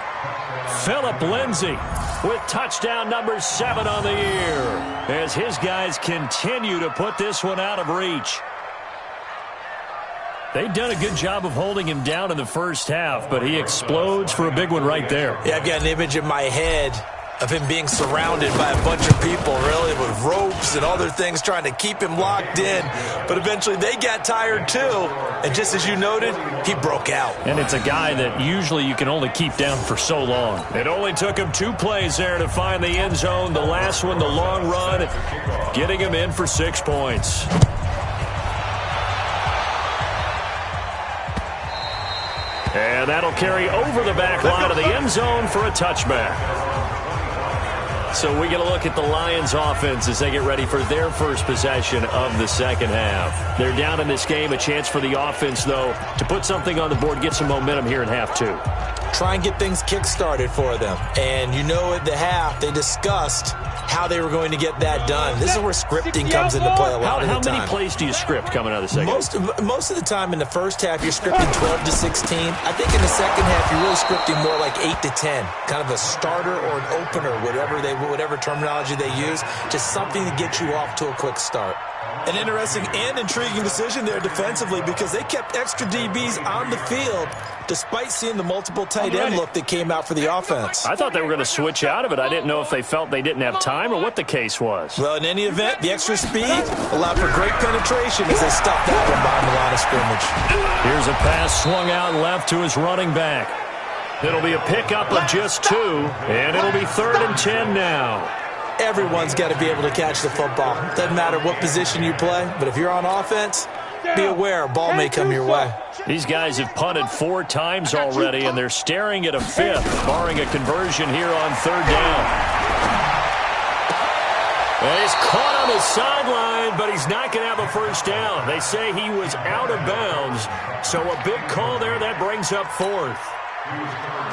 Phillip Lindsey with touchdown number 7 on the year, as his guys continue to put this one out of reach. They've done a good job of holding him down in the first half, but he explodes for a big one right there. Yeah, I've got an image in my head of him being surrounded by a bunch of people, really, with ropes and other things trying to keep him locked in. But eventually they got tired too, and just as you noted, he broke out. And it's a guy that usually you can only keep down for so long. It only took him 2 plays there to find the end zone. The last one, the long run, getting him in for 6 points. And that'll carry over the back line of the end zone for a touchback. So we get a look at the Lions offense as they get ready for their first possession of the second half. They're down in this game. A chance for the offense, though, to put something on the board, get some momentum here in half 2. Try and get things kick-started for them. And you know at the half, they discussed how they were going to get that done. This is where scripting comes into play a lot of the time. How many plays do you script coming out of the second half? Most of the time in the first half, you're scripting 12 to 16. I think in the second half, you're really scripting more like 8 to 10. Kind of a starter or an opener, whatever terminology they use. Just something to get you off to a quick start. An interesting and intriguing decision there defensively because they kept extra DBs on the field despite seeing the multiple tight end look that came out for the offense. I thought they were going to switch out of it. I didn't know if they felt they didn't have time or what the case was. Well, in any event, the extra speed allowed for great penetration as they stopped that one behind the line of scrimmage. Here's a pass swung out left to his running back. It'll be a pickup of just 2, and it'll be 3rd and 10 now. Everyone's got to be able to catch the football. Doesn't matter what position you play, but if you're on offense, be aware a ball may come your way. These guys have punted 4 times already, and they're staring at a 5th, barring a conversion here on 3rd down. And he's caught on the sideline, but he's not going to have a first down. They say he was out of bounds, so a big call there that brings up 4th.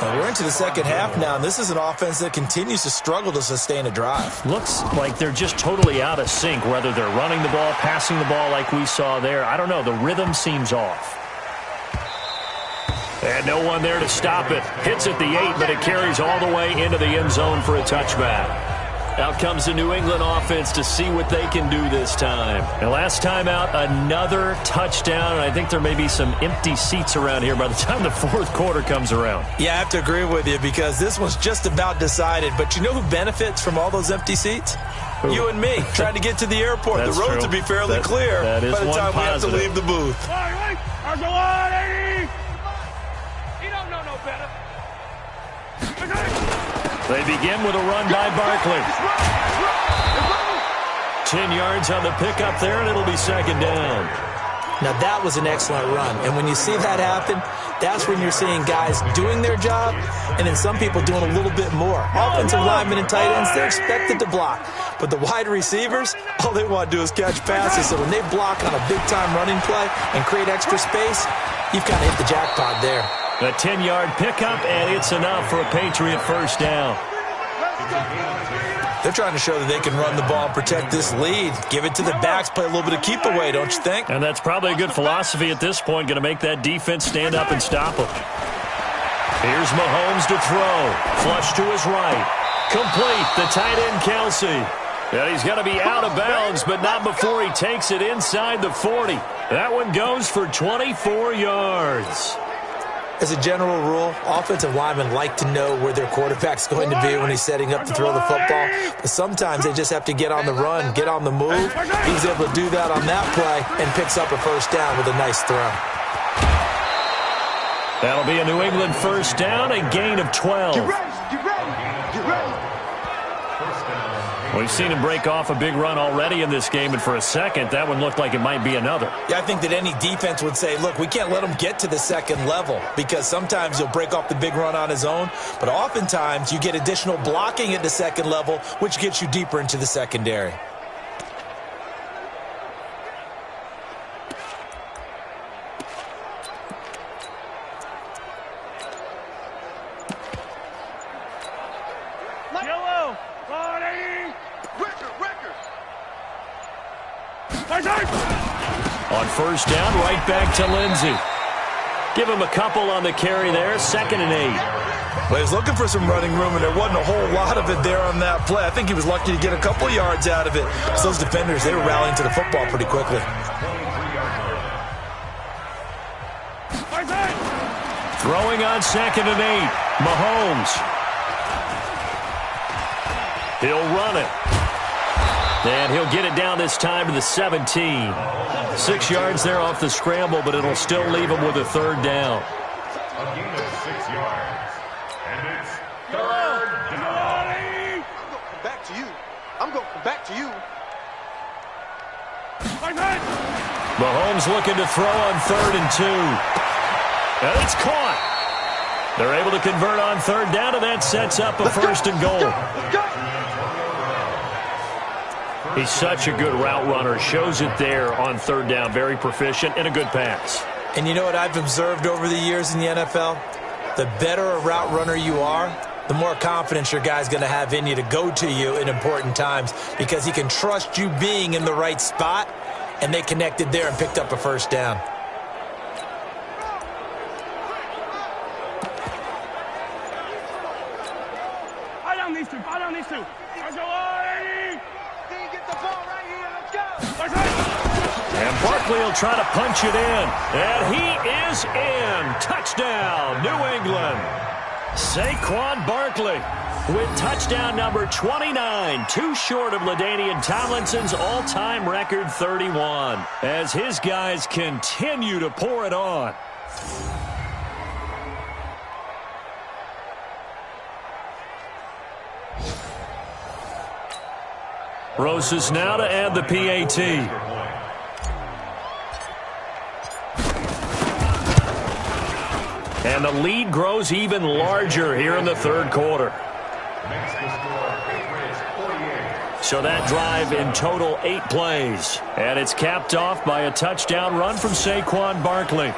Well, we're into the second half now, and this is an offense that continues to struggle to sustain a drive. Looks like they're just totally out of sync, whether they're running the ball, passing the ball like we saw there. I don't know. The rhythm seems off. And no one there to stop it. Hits at the 8, but it carries all the way into the end zone for a touchback. Out comes the New England offense to see what they can do this time. And last time out, another touchdown. And I think there may be some empty seats around here by the time the 4th quarter comes around. Yeah, I have to agree with you because this one's just about decided. But you know who benefits from all those empty seats? Who? You and me, trying to get to the airport. The roads will be fairly clear by the time we have to leave the booth. There's a lot, 80. You don't know no better. They begin with a run by Barkley. 10 yards on the pickup there, and it'll be 2nd down. Now, that was an excellent run. And when you see that happen, that's when you're seeing guys doing their job and then some people doing a little bit more. Offensive linemen and tight ends, they're expected to block. But the wide receivers, all they want to do is catch passes. So when they block on a big-time running play and create extra space, you've kind of hit the jackpot there. A 10-yard pickup, and it's enough for a Patriot first down. They're trying to show that they can run the ball and protect this lead. Give it to the backs, play a little bit of keep away, don't you think? And that's probably a good philosophy at this point, going to make that defense stand up and stop them. Here's Mahomes to throw. Flush to his right. Complete, the tight end Kelsey. And he's going to be out of bounds, but not before he takes it inside the 40. That one goes for 24 yards. As a general rule, offensive linemen like to know where their quarterback's going to be when he's setting up to throw the football. But sometimes they just have to get on the run, get on the move. He's able to do that on that play and picks up a first down with a nice throw. That'll be a New England first down, a gain of 12. Get ready. We've seen him break off a big run already in this game, and for a second, that one looked like it might be another. Yeah, I think that any defense would say, look, we can't let him get to the second level because sometimes he'll break off the big run on his own, but oftentimes you get additional blocking at the second level, which gets you deeper into the secondary. On first down, right back to Lindsey. Give him a couple on the carry there, 2nd and 8. Well, he was looking for some running room, and there wasn't a whole lot of it there on that play. I think he was lucky to get a couple yards out of it. So those defenders, they were rallying to the football pretty quickly. Throwing on 2nd and 8. Mahomes. He'll run it. And he'll get it down this time to the 17. 6 yards there off the scramble, but it'll still leave him with a third down. A gain of 6 yards. And it's third down. I'm going to come back to you. Mahomes looking to throw on 3rd and 2. And it's caught. They're able to convert on 3rd down, and that sets up a 1st and goal. Let's go. He's such a good route runner. Shows it there on 3rd down. Very proficient and a good pass. And you know what I've observed over the years in the NFL? The better a route runner you are, the more confidence your guy's going to have in you to go to you in important times because he can trust you being in the right spot, and they connected there and picked up a first down. I don't need to. And Barkley will try to punch it in. And he is in. Touchdown, New England. Saquon Barkley with touchdown number 29, too short of LaDainian Tomlinson's all-time record 31, as his guys continue to pour it on. Rosas now to add the PAT. And the lead grows even larger here in the 3rd quarter. So that drive in total 8 plays. And it's capped off by a touchdown run from Saquon Barkley.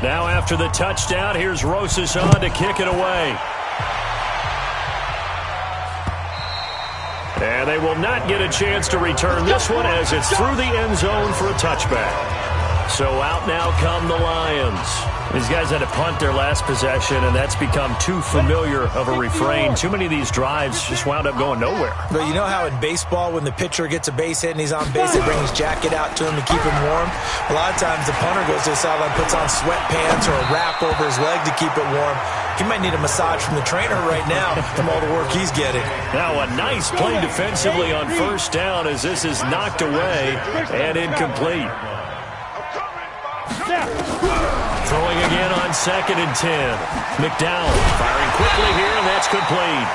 Now after the touchdown, here's Rosas on to kick it away. And they will not get a chance to return this one as it's through the end zone for a touchback. So out now come the Lions. These guys had to punt their last possession, and that's become too familiar of a refrain. Too many of these drives just wound up going nowhere. But you know how in baseball, when the pitcher gets a base hit and he's on base, they bring his jacket out to him to keep him warm? A lot of times the punter goes to the sideline, puts on sweatpants or a wrap over his leg to keep it warm. He might need a massage from the trainer right now from all the work he's getting. Now a nice play defensively on first down as this is knocked away and incomplete. Throwing again on 2nd and 10. McDowell firing quickly here, and that's complete.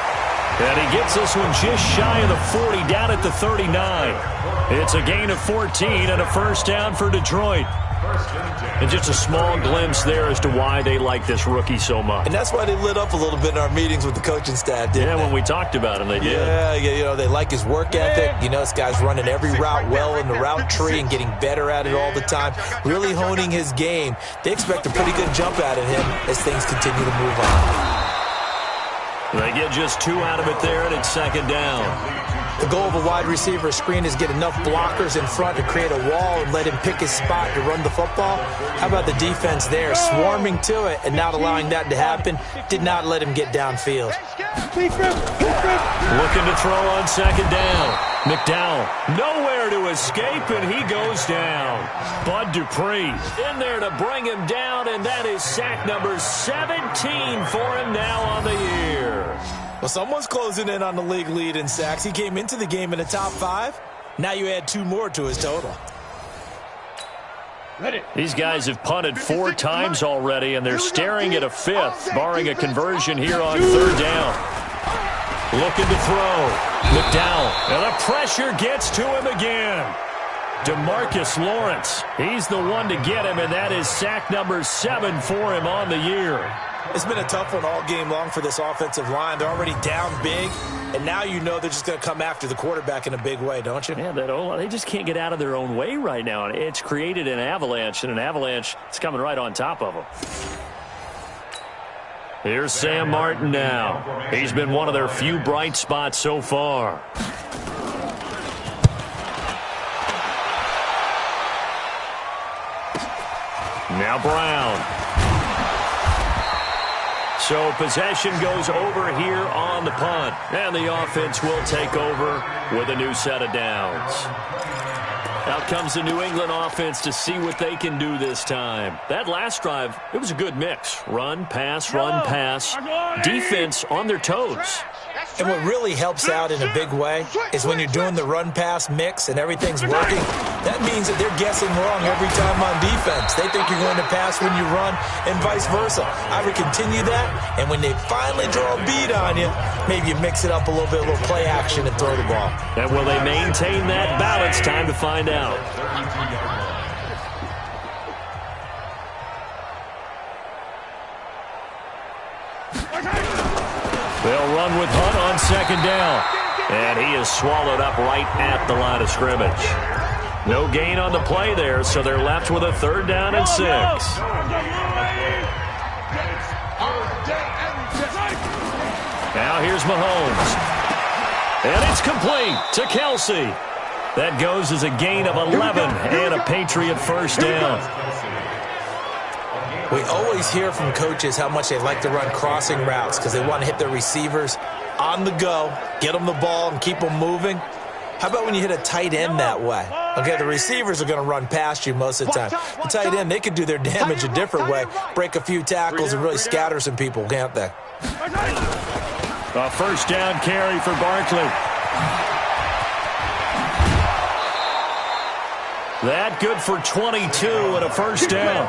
And he gets this one just shy of the 40, down at the 39. It's a gain of 14 and a first down for Detroit. And just a small glimpse there as to why they like this rookie so much. And that's why they lit up a little bit in our meetings with the coaching staff, didn't they? When we talked about him, they did. Yeah, they like his work ethic. This guy's running every route well in the route tree and getting better at it all the time, really honing his game. They expect a pretty good jump out of him as things continue to move on. They get just 2 out of it there, and it's second down. The goal of a wide receiver screen is get enough blockers in front to create a wall and let him pick his spot to run the football. How about the defense there, swarming to it and not allowing that to happen? Did not let him get downfield. Looking to throw on second down. McDowell nowhere to escape, and he goes down. Bud Dupree in there to bring him down, and that is sack number 17 for him now on the year. Well, someone's closing in on the league lead in sacks. He came into the game in the top 5. Now you add 2 more to his total. These guys have punted 4 times already, and they're staring at a 5th, barring a conversion here on third down. Looking to throw. McDowell, and the pressure gets to him again. DeMarcus Lawrence, he's the one to get him, and that is sack number 7 for him on the year. It's been a tough one all game long for this offensive line. They're already down big, and now they're just going to come after the quarterback in a big way, don't you? Yeah, they just can't get out of their own way right now. It's created an avalanche, and an avalanche is coming right on top of them. Here's Sam Martin now. He's been one of their few bright spots so far. Now Brown. So possession goes over here on the punt. And the offense will take over with a new set of downs. Out comes the New England offense to see what they can do this time. That last drive, it was a good mix. Run, pass, defense on their toes. And what really helps out in a big way is when you're doing the run-pass mix and everything's working, that means that they're guessing wrong every time on defense. They think you're going to pass when you run and vice versa. I would continue that, and when they finally draw a beat on you, maybe you mix it up a little bit, a little play action and throw the ball. And will they maintain that balance? Time to find out. They'll run with Hunt on second down. And he is swallowed up right at the line of scrimmage. No gain on the play there, so they're left with a third down and 6. Now here's Mahomes. And it's complete to Kelsey. That goes as a gain of 11 and a Patriot first down. We always hear from coaches how much they like to run crossing routes because they want to hit their receivers on the go, get them the ball, and keep them moving. How about when you hit a tight end that way? Okay, the receivers are going to run past you most of the time. The tight end, they can do their damage a different way, break a few tackles, and really scatter some people, can't they? A first down carry for Barkley. That good for 22 and a first down.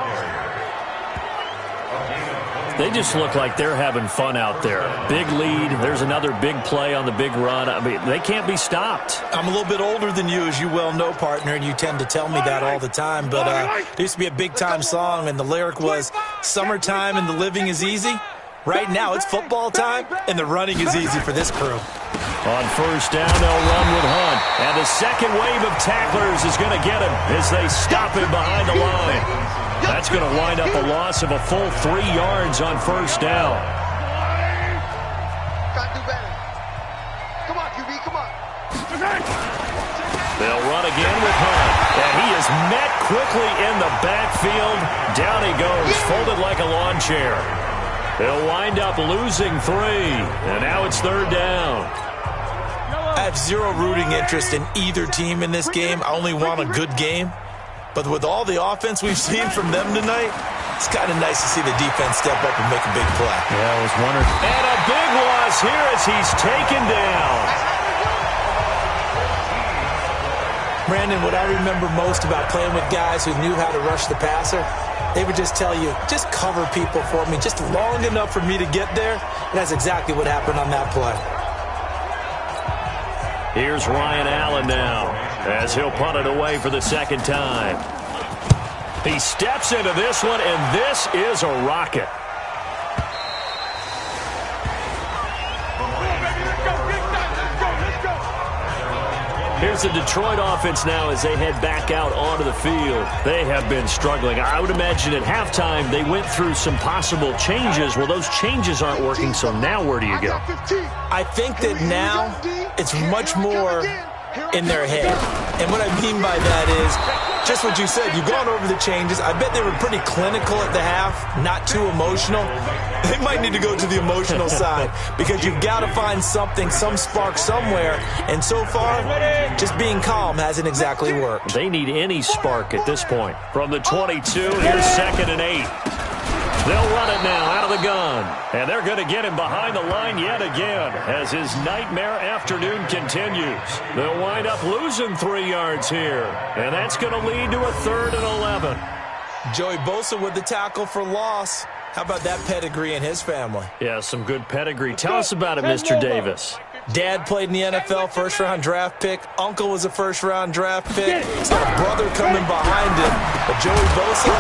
They just look like they're having fun out there. Big lead. There's another big play on the big run. I mean, they can't be stopped. I'm a little bit older than you, as you well know, partner, and you tend to tell me that all the time. But there used to be a big-time song, and the lyric was, "Summertime and the living is easy." Right now, it's football time, and the running is easy for this crew. On first down, they'll run with Hunt. And the second wave of tacklers is going to get him as they stop him behind the line. That's going to wind up a loss of a full 3 yards on first down. Gotta do better. Come on, QB, come on. They'll run again with Hunt. And he is met quickly in the backfield. Down he goes, folded like a lawn chair. They'll wind up losing 3. And now it's third down. I have zero rooting interest in either team in this game. I only want a good game. But with all the offense we've seen from them tonight, it's kind of nice to see the defense step up and make a big play. Yeah, I was wondering. And a big loss here as he's taken down. Brandon, what I remember most about playing with guys who knew how to rush the passer, they would just tell you, just cover people for me, just long enough for me to get there. And that's exactly what happened on that play. Here's Ryan Allen now as he'll punt it away for the second time. He steps into this one, and this is a rocket. Here's the Detroit offense now as they head back out onto the field. They have been struggling. I would imagine at halftime they went through some possible changes. Well, those changes aren't working, so now where do you go? I think that now it's much more in their head. And what I mean by that is just what you said. You've gone over the changes. I bet they were pretty clinical at the half, not too emotional. They might need to go to the emotional side because you've got to find something, some spark somewhere. And so far, just being calm hasn't exactly worked. They need any spark at this point. From the 22, here's 2nd and 8. They'll run it now out of the gun. And they're going to get him behind the line yet again as his nightmare afternoon continues. They'll wind up losing 3 yards here. And that's going to lead to a 3rd and 11. Joey Bosa with the tackle for loss. How about that pedigree in his family? Yeah, some good pedigree. Tell us about it, Mr. Davis. Dad played in the NFL, first-round draft pick. Uncle was a first-round draft pick. He's got a brother coming behind him. But Joey Bosa,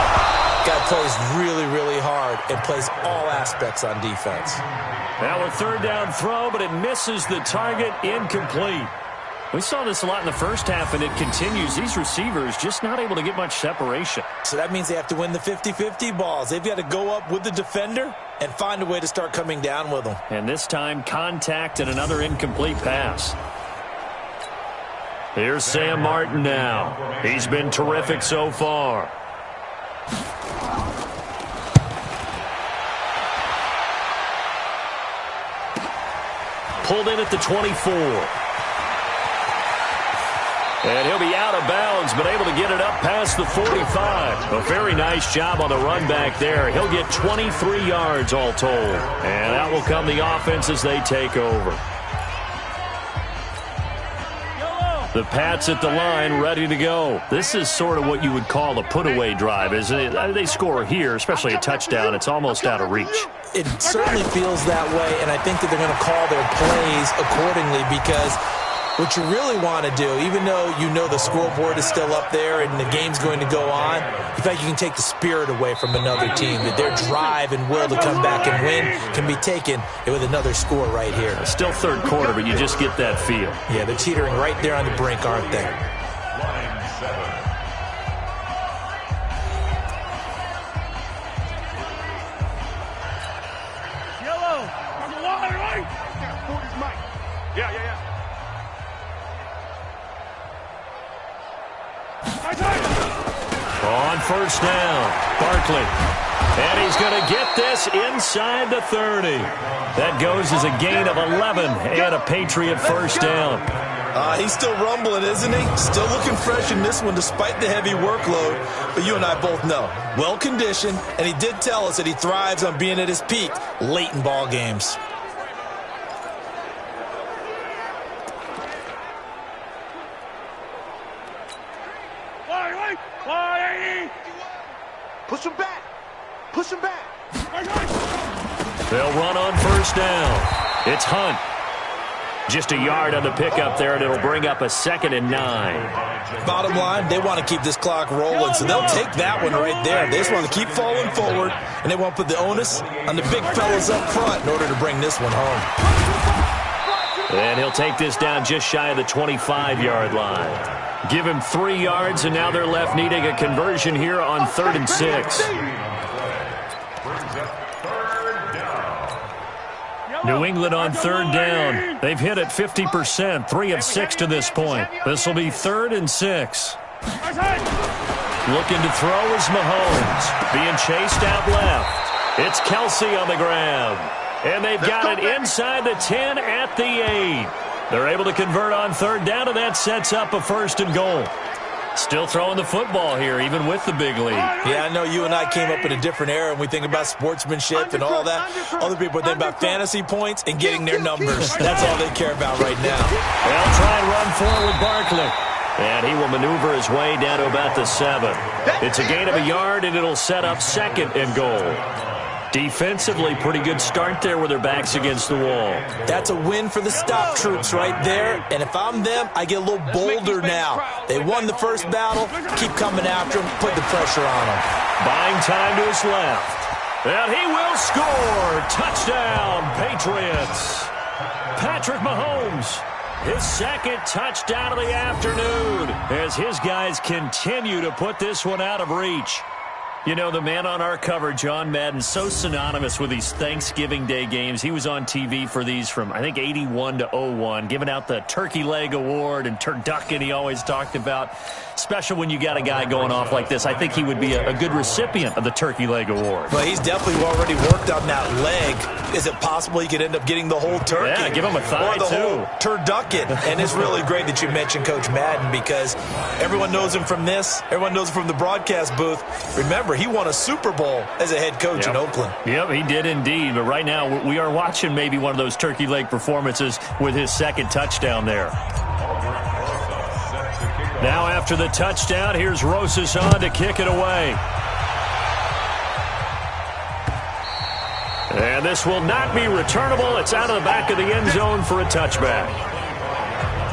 guy plays really, really hard and plays all aspects on defense. Now a 3rd down throw, but it misses the target, incomplete. We saw this a lot in the first half, and it continues. These receivers just not able to get much separation. So that means they have to win the 50-50 balls. They've got to go up with the defender and find a way to start coming down with them. And this time, contact and another incomplete pass. Here's Sam Martin now. He's been terrific so far. Pulled in at the 24. And he'll be out of bounds, but able to get it up past the 45. A very nice job on the run back there. He'll get 23 yards all told. And out will come the offense as they take over. The Pats at the line, ready to go. This is sort of what you would call a put-away drive. As they score here, especially a touchdown, it's almost out of reach. It certainly feels that way, and I think that they're going to call their plays accordingly because what you really want to do, even though you know the scoreboard is still up there and the game's going to go on, in fact, you can take the spirit away from another team, that their drive and will to come back and win can be taken with another score right here. Still 3rd quarter, but you just get that feel. Yeah, they're teetering right there on the brink, aren't they? Yellow, on the line, right? Yeah. On 1st down, Barkley. And he's going to get this inside the 30. That goes as a gain of 11 and a Patriot 1st down. He's still rumbling, isn't he? Still looking fresh in this one despite the heavy workload. But you and I both know, well-conditioned, and he did tell us that he thrives on being at his peak late in ball games. Push him back. Push him back. They'll run on 1st down. It's Hunt. Just a yard on the pickup there, and it'll bring up a 2nd and 9. Bottom line, they want to keep this clock rolling, so they'll take that one right there. They just want to keep falling forward, and they want to put the onus on the big fellas up front in order to bring this one home. And he'll take this down just shy of the 25-yard line. Give him 3 yards, and now they're left needing a conversion here on 3rd and 6. New England on 3rd down. They've hit it 50%, 3 of 6 to this point. This will be 3rd and 6. Looking to throw is Mahomes. Being chased out left. It's Kelsey on the grab. And they've got it inside the 10 at the 8. They're able to convert on 3rd down, and that sets up a 1st and goal. Still throwing the football here, even with the big lead. Yeah, I know you and I came up in a different era, and we think about sportsmanship and all that. Other people think about fantasy points and getting their numbers. That's all they care about right now. They'll try and run forward with Barkley. And he will maneuver his way down to about the 7. It's a gain of a yard, and it'll set up 2nd and goal. Defensively, pretty good start there with their backs against the wall. That's a win for the stop troops right there. And if I'm them, I get a little bolder now. They won the first battle. Keep coming after them. Put the pressure on them. Buying time to his left. And he will score. Touchdown, Patriots. Patrick Mahomes, his second touchdown of the afternoon as his guys continue to put this one out of reach. You know, the man on our cover, John Madden, so synonymous with these Thanksgiving Day games. He was on TV for these from, I think, 81 to 01, giving out the Turkey Leg Award and turducken he always talked about. Special when you got a guy going off like this. I think he would be a good recipient of the Turkey Leg Award. Well, he's definitely already worked on that leg. Is it possible he could end up getting the whole turkey? Yeah, give him a thigh, or the too. Whole turducken. And it's really great that you mentioned Coach Madden because everyone knows him from this. Everyone knows him from the broadcast booth. Remember, he won a Super Bowl as a head coach in Oakland. Yep, he did indeed. But right now, we are watching maybe one of those turkey leg performances with his second touchdown there. Now after the touchdown, here's Rosas on to kick it away. And this will not be returnable. It's out of the back of the end zone for a touchback.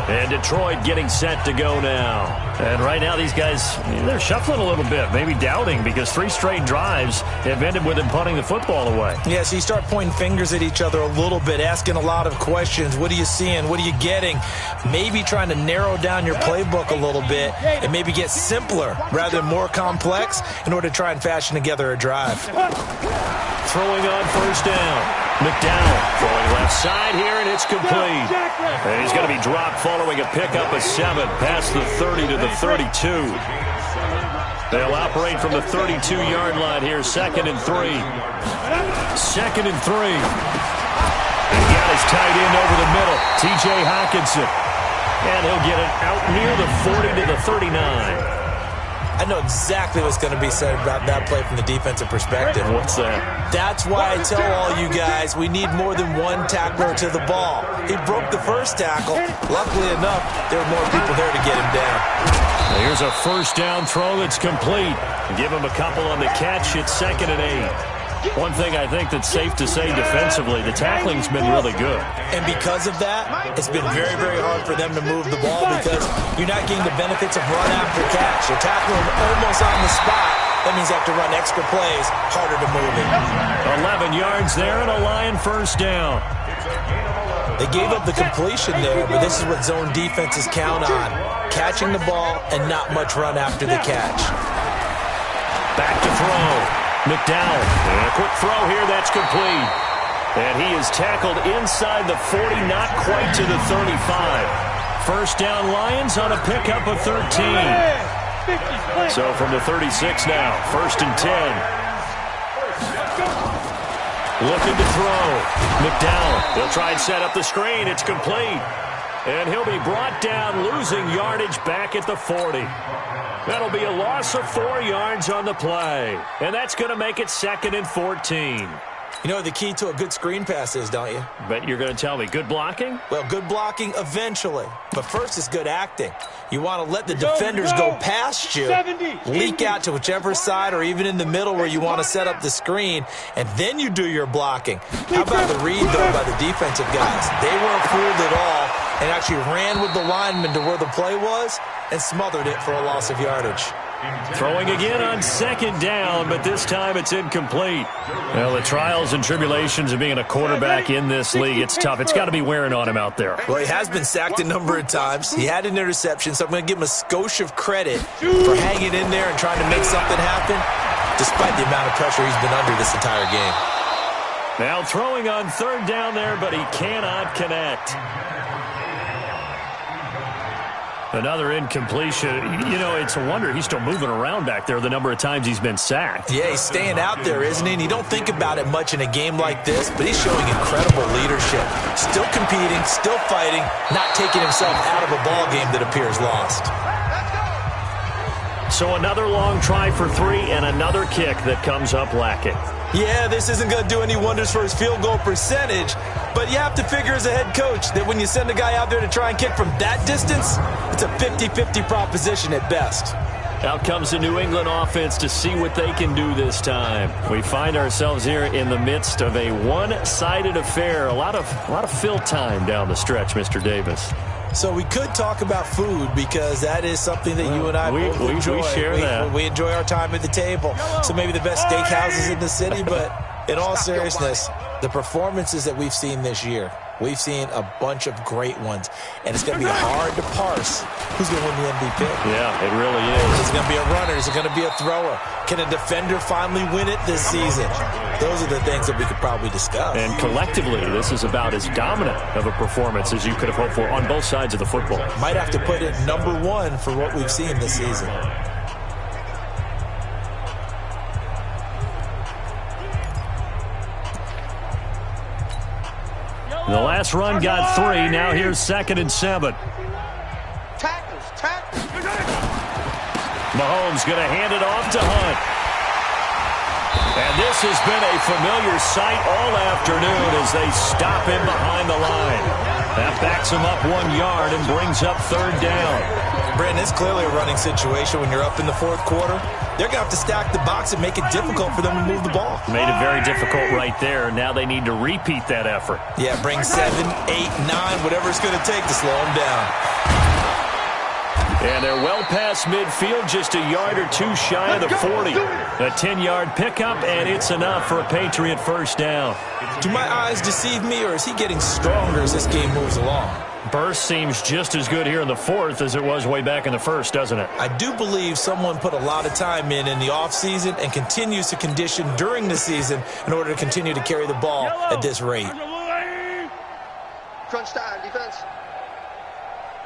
And Detroit getting set to go now. And right now these guys, they're shuffling a little bit, maybe doubting because 3 straight drives have ended with them punting the football away. Yeah, so you start pointing fingers at each other a little bit, asking a lot of questions. What are you seeing? What are you getting? Maybe trying to narrow down your playbook a little bit and maybe get simpler rather than more complex in order to try and fashion together a drive. Throwing on first down. McDowell throwing left side here, and it's complete. And he's going to be dropped following a pickup of 7 past the 30 to the 32. They'll operate from the 32-yard line here, 2nd and 3. 2nd and 3. And he got his tight end over the middle, T.J. Hockenson. And he'll get it out near the 40 to the 39. I know exactly what's going to be said about that play from the defensive perspective. What's that? That's why I tell all you guys we need more than one tackler to the ball. He broke the first tackle. Luckily enough, there were more people there to get him down. Here's a first down throw that's complete. Give him a couple on the catch. It's 2nd and 8. One thing I think that's safe to say defensively, the tackling's been really good. And because of that, it's been very, very hard for them to move the ball because you're not getting the benefits of run after catch. You're tackling almost on the spot. That means you have to run extra plays, harder to move it. 11 yards there and a Lion first down. They gave up the completion there, but this is what zone defenses count on. Catching the ball and not much run after the catch. Back to throw. McDowell, and a quick throw here, that's complete. And he is tackled inside the 40, not quite to the 35. First down Lions on a pickup of 13. So from the 36 now, 1st and 10. Looking to throw. McDowell, he'll try and set up the screen, it's complete. And he'll be brought down, losing yardage back at the 40. That'll be a loss of 4 yards on the play. And that's going to make it 2nd and 14. You know what the key to a good screen pass is, don't you? Bet you're going to tell me. Good blocking? Well, good blocking eventually. But first is good acting. You want to let the defenders go past you, leak out to whichever side or even in the middle where you want to set up the screen, and then you do your blocking. How about the read, though, by the defensive guys? They weren't fooled at all and actually ran with the lineman to where the play was and smothered it for a loss of yardage. Throwing again on 2nd down, but this time it's incomplete. Well, the trials and tribulations of being a quarterback in this league, it's tough. It's got to be wearing on him out there. Well, he has been sacked a number of times. He had an interception, so I'm going to give him a skosh of credit for hanging in there and trying to make something happen, despite the amount of pressure he's been under this entire game. Now throwing on 3rd down there, but he cannot connect. Another incompletion. You know, it's a wonder he's still moving around back there the number of times he's been sacked. Yeah, he's staying out there, isn't he? And you don't think about it much in a game like this, but he's showing incredible leadership. Still competing, still fighting, not taking himself out of a ball game that appears lost. So another long try for 3 and another kick that comes up lacking. Yeah, this isn't going to do any wonders for his field goal percentage, but you have to figure as a head coach that when you send a guy out there to try and kick from that distance, it's a 50-50 proposition at best. Out comes the New England offense to see what they can do this time. We find ourselves here in the midst of a one-sided affair. A lot of fill time down the stretch, Mr. Davis. So we could talk about food because that is something that you and I both enjoy. We share that. We enjoy our time at the table. So maybe the best steakhouses in the city, but in all seriousness, the performances that we've seen this year, we've seen a bunch of great ones, and it's going to be hard to parse who's going to win the MVP. Yeah, it really is. Is it going to be a runner? Is it going to be a thrower? Can a defender finally win it this season? Those are the things that we could probably discuss. And collectively, this is about as dominant of a performance as you could have hoped for on both sides of the football. Might have to put it #1 for what we've seen this season. The last run got 3. Now here's 2nd and 7. Tackles. Mahomes going to hand it off to Hunt. And this has been a familiar sight all afternoon as they stop him behind the line. That backs him up 1 yard and brings up 3rd down. Brandon, it's clearly a running situation when you're up in the 4th quarter. They're going to have to stack the box and make it difficult for them to move the ball. Made it very difficult right there. Now they need to repeat that effort. Yeah, bring 7, 8, 9, whatever it's going to take to slow them down. And they're well past midfield, just a yard or 2 shy of the 40. A 10-yard pickup, and it's enough for a Patriot 1st down. Do my eyes deceive me, or is he getting stronger as this game moves along? Burst seems just as good here in the 4th as it was way back in the 1st, doesn't it? I do believe someone put a lot of time in the offseason and continues to condition during the season in order to continue to carry the ball at this rate. Crunch time, defense.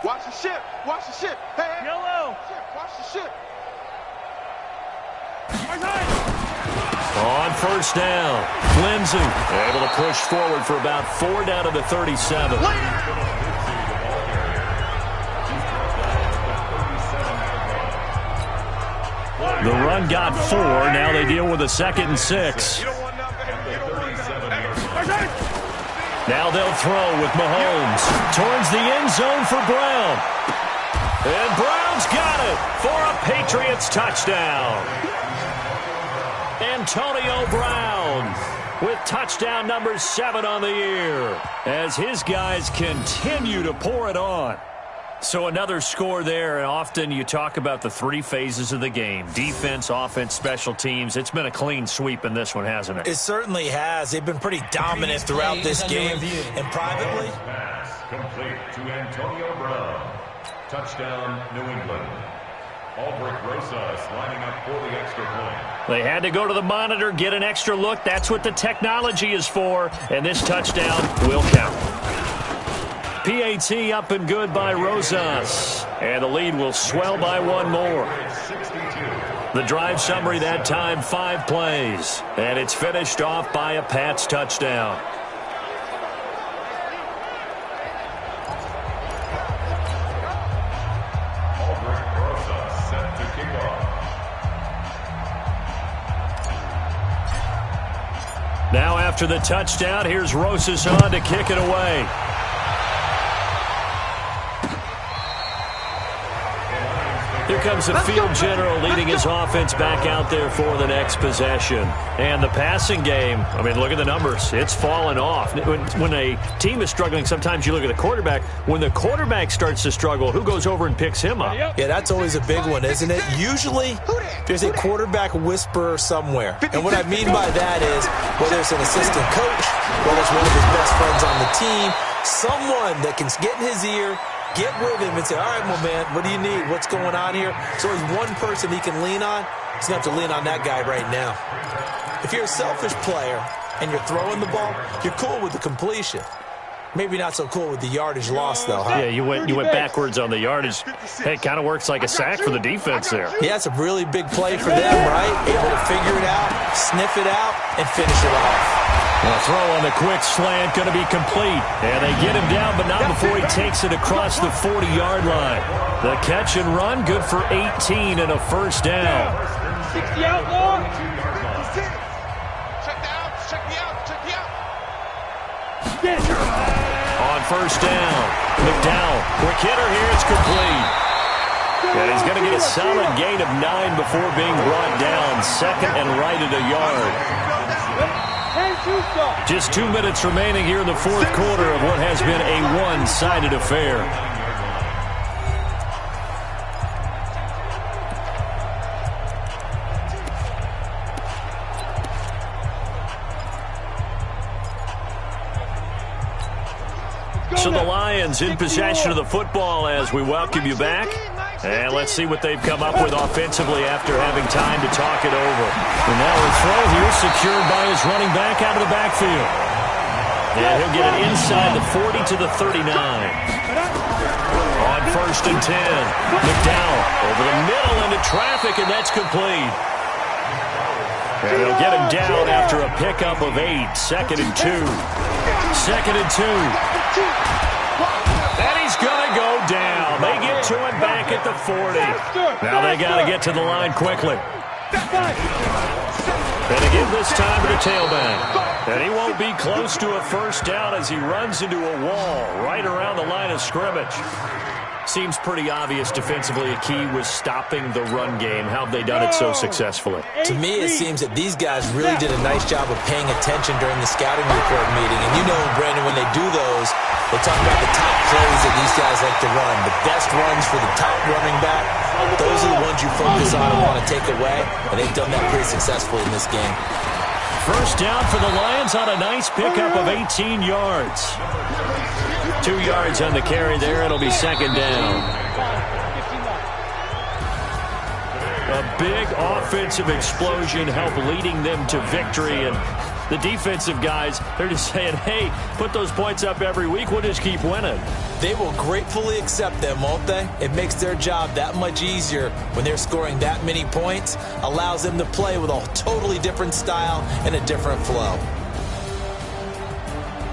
Watch the ship. Watch the ship. Hey. Yellow. Watch the ship. On 1st down, Lindsey able to push forward for about 4 down to the 37. The run got 4. Now they deal with a 2nd and 6. Now they'll throw with Mahomes. Towards the end zone for Brown. And Brown's got it for a Patriots touchdown. Antonio Brown with touchdown number 7 on the year as his guys continue to pour it on. So another score there, and often you talk about the 3 phases of the game. Defense, offense, special teams. It's been a clean sweep in this one, hasn't it? It certainly has. They've been pretty dominant throughout this game. And privately, Pass complete to Antonio Brown. Touchdown, New England. Albrecht Rosas lining up for the extra point. They had to go to the monitor, get an extra look. That's what the technology is for. And this touchdown will count. PAT up and good by Rosas. And the lead will swell by 1 more. The drive summary that time, 5 plays. And it's finished off by a Pats touchdown. Albrecht Rosas set to kick off. Now after the touchdown, here's Rosas on to kick it away. Here comes the field general leading his offense back out there for the next possession. And the passing game, I mean, look at the numbers. It's fallen off. When a team is struggling, sometimes you look at the quarterback. When the quarterback starts to struggle, who goes over and picks him up? Yeah, that's always a big one, isn't it? Usually, there's a quarterback whisperer somewhere. And what I mean by that is, whether it's an assistant coach, whether it's one of his best friends on the team, someone that can get in his ear, get with him and say, all right, my man, what do you need? What's going on here? So there's one person he can lean on. He's going to have to lean on that guy right now. If you're a selfish player and you're throwing the ball, you're cool with the completion. Maybe not so cool with the yardage loss, though, huh? Yeah, you went backwards on the yardage. Hey, it kind of works like a sack for the defense there. Yeah, it's a really big play for them, right? Able to figure it out, sniff it out, and finish it off. A throw on the quick slant going to be complete. And they get him down, but not before he takes it across the 40-yard line. The catch and run, good for 18 and a 1st down. 60 out, long. Check the out. On 1st down, McDowell, quick hitter here, it's complete. And he's going to get a solid gain of 9 before being brought down. Second and right at a yard. Just 2 minutes remaining here in the fourth quarter of what has been a one-sided affair. So the Lions in possession of the football as we welcome you back. And let's see what they've come up with offensively after having time to talk it over. And now a throw here secured by his running back out of the backfield. And he'll get it inside the 40 to the 39. On first and 10. McDowell over the middle into traffic, and that's complete. And they'll get him down after a pickup of 8. Second and 2. Second and 2. And he's going to go down. They get to him back at the 40. Now they got to get to the line quickly. And again this time to the tailback. And he won't be close to a first down as he runs into a wall right around the line of scrimmage. Seems pretty obvious defensively a key was stopping the run game. How have they done it so successfully? To me, it seems that these guys really did a nice job of paying attention during the scouting report meeting. And you know, Brandon, when they do those, they talk about the top plays that these guys like to run. The best runs for the top running back, those are the ones you focus on and want to take away. And they've done that pretty successfully in this game. First down for the Lions on a nice pickup of 18 yards. 2 yards on the carry there. It'll be second down. A big offensive explosion helped leading them to victory. And the defensive guys, they're just saying, hey, put those points up every week. We'll just keep winning. They will gratefully accept them, won't they? It makes their job that much easier when they're scoring that many points. Allows them to play with a totally different style and a different flow.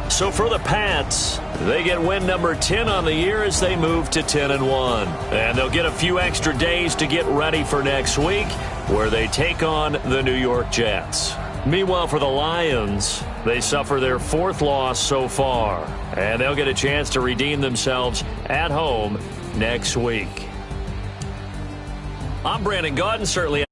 So for the Pats, they get win number 10 on the year as they move to 10-1. And they'll get a few extra days to get ready for next week, where they take on the New York Jets. Meanwhile, for the Lions, they suffer their 4th loss so far, and they'll get a chance to redeem themselves at home next week. I'm Brandon Gaudin, certainly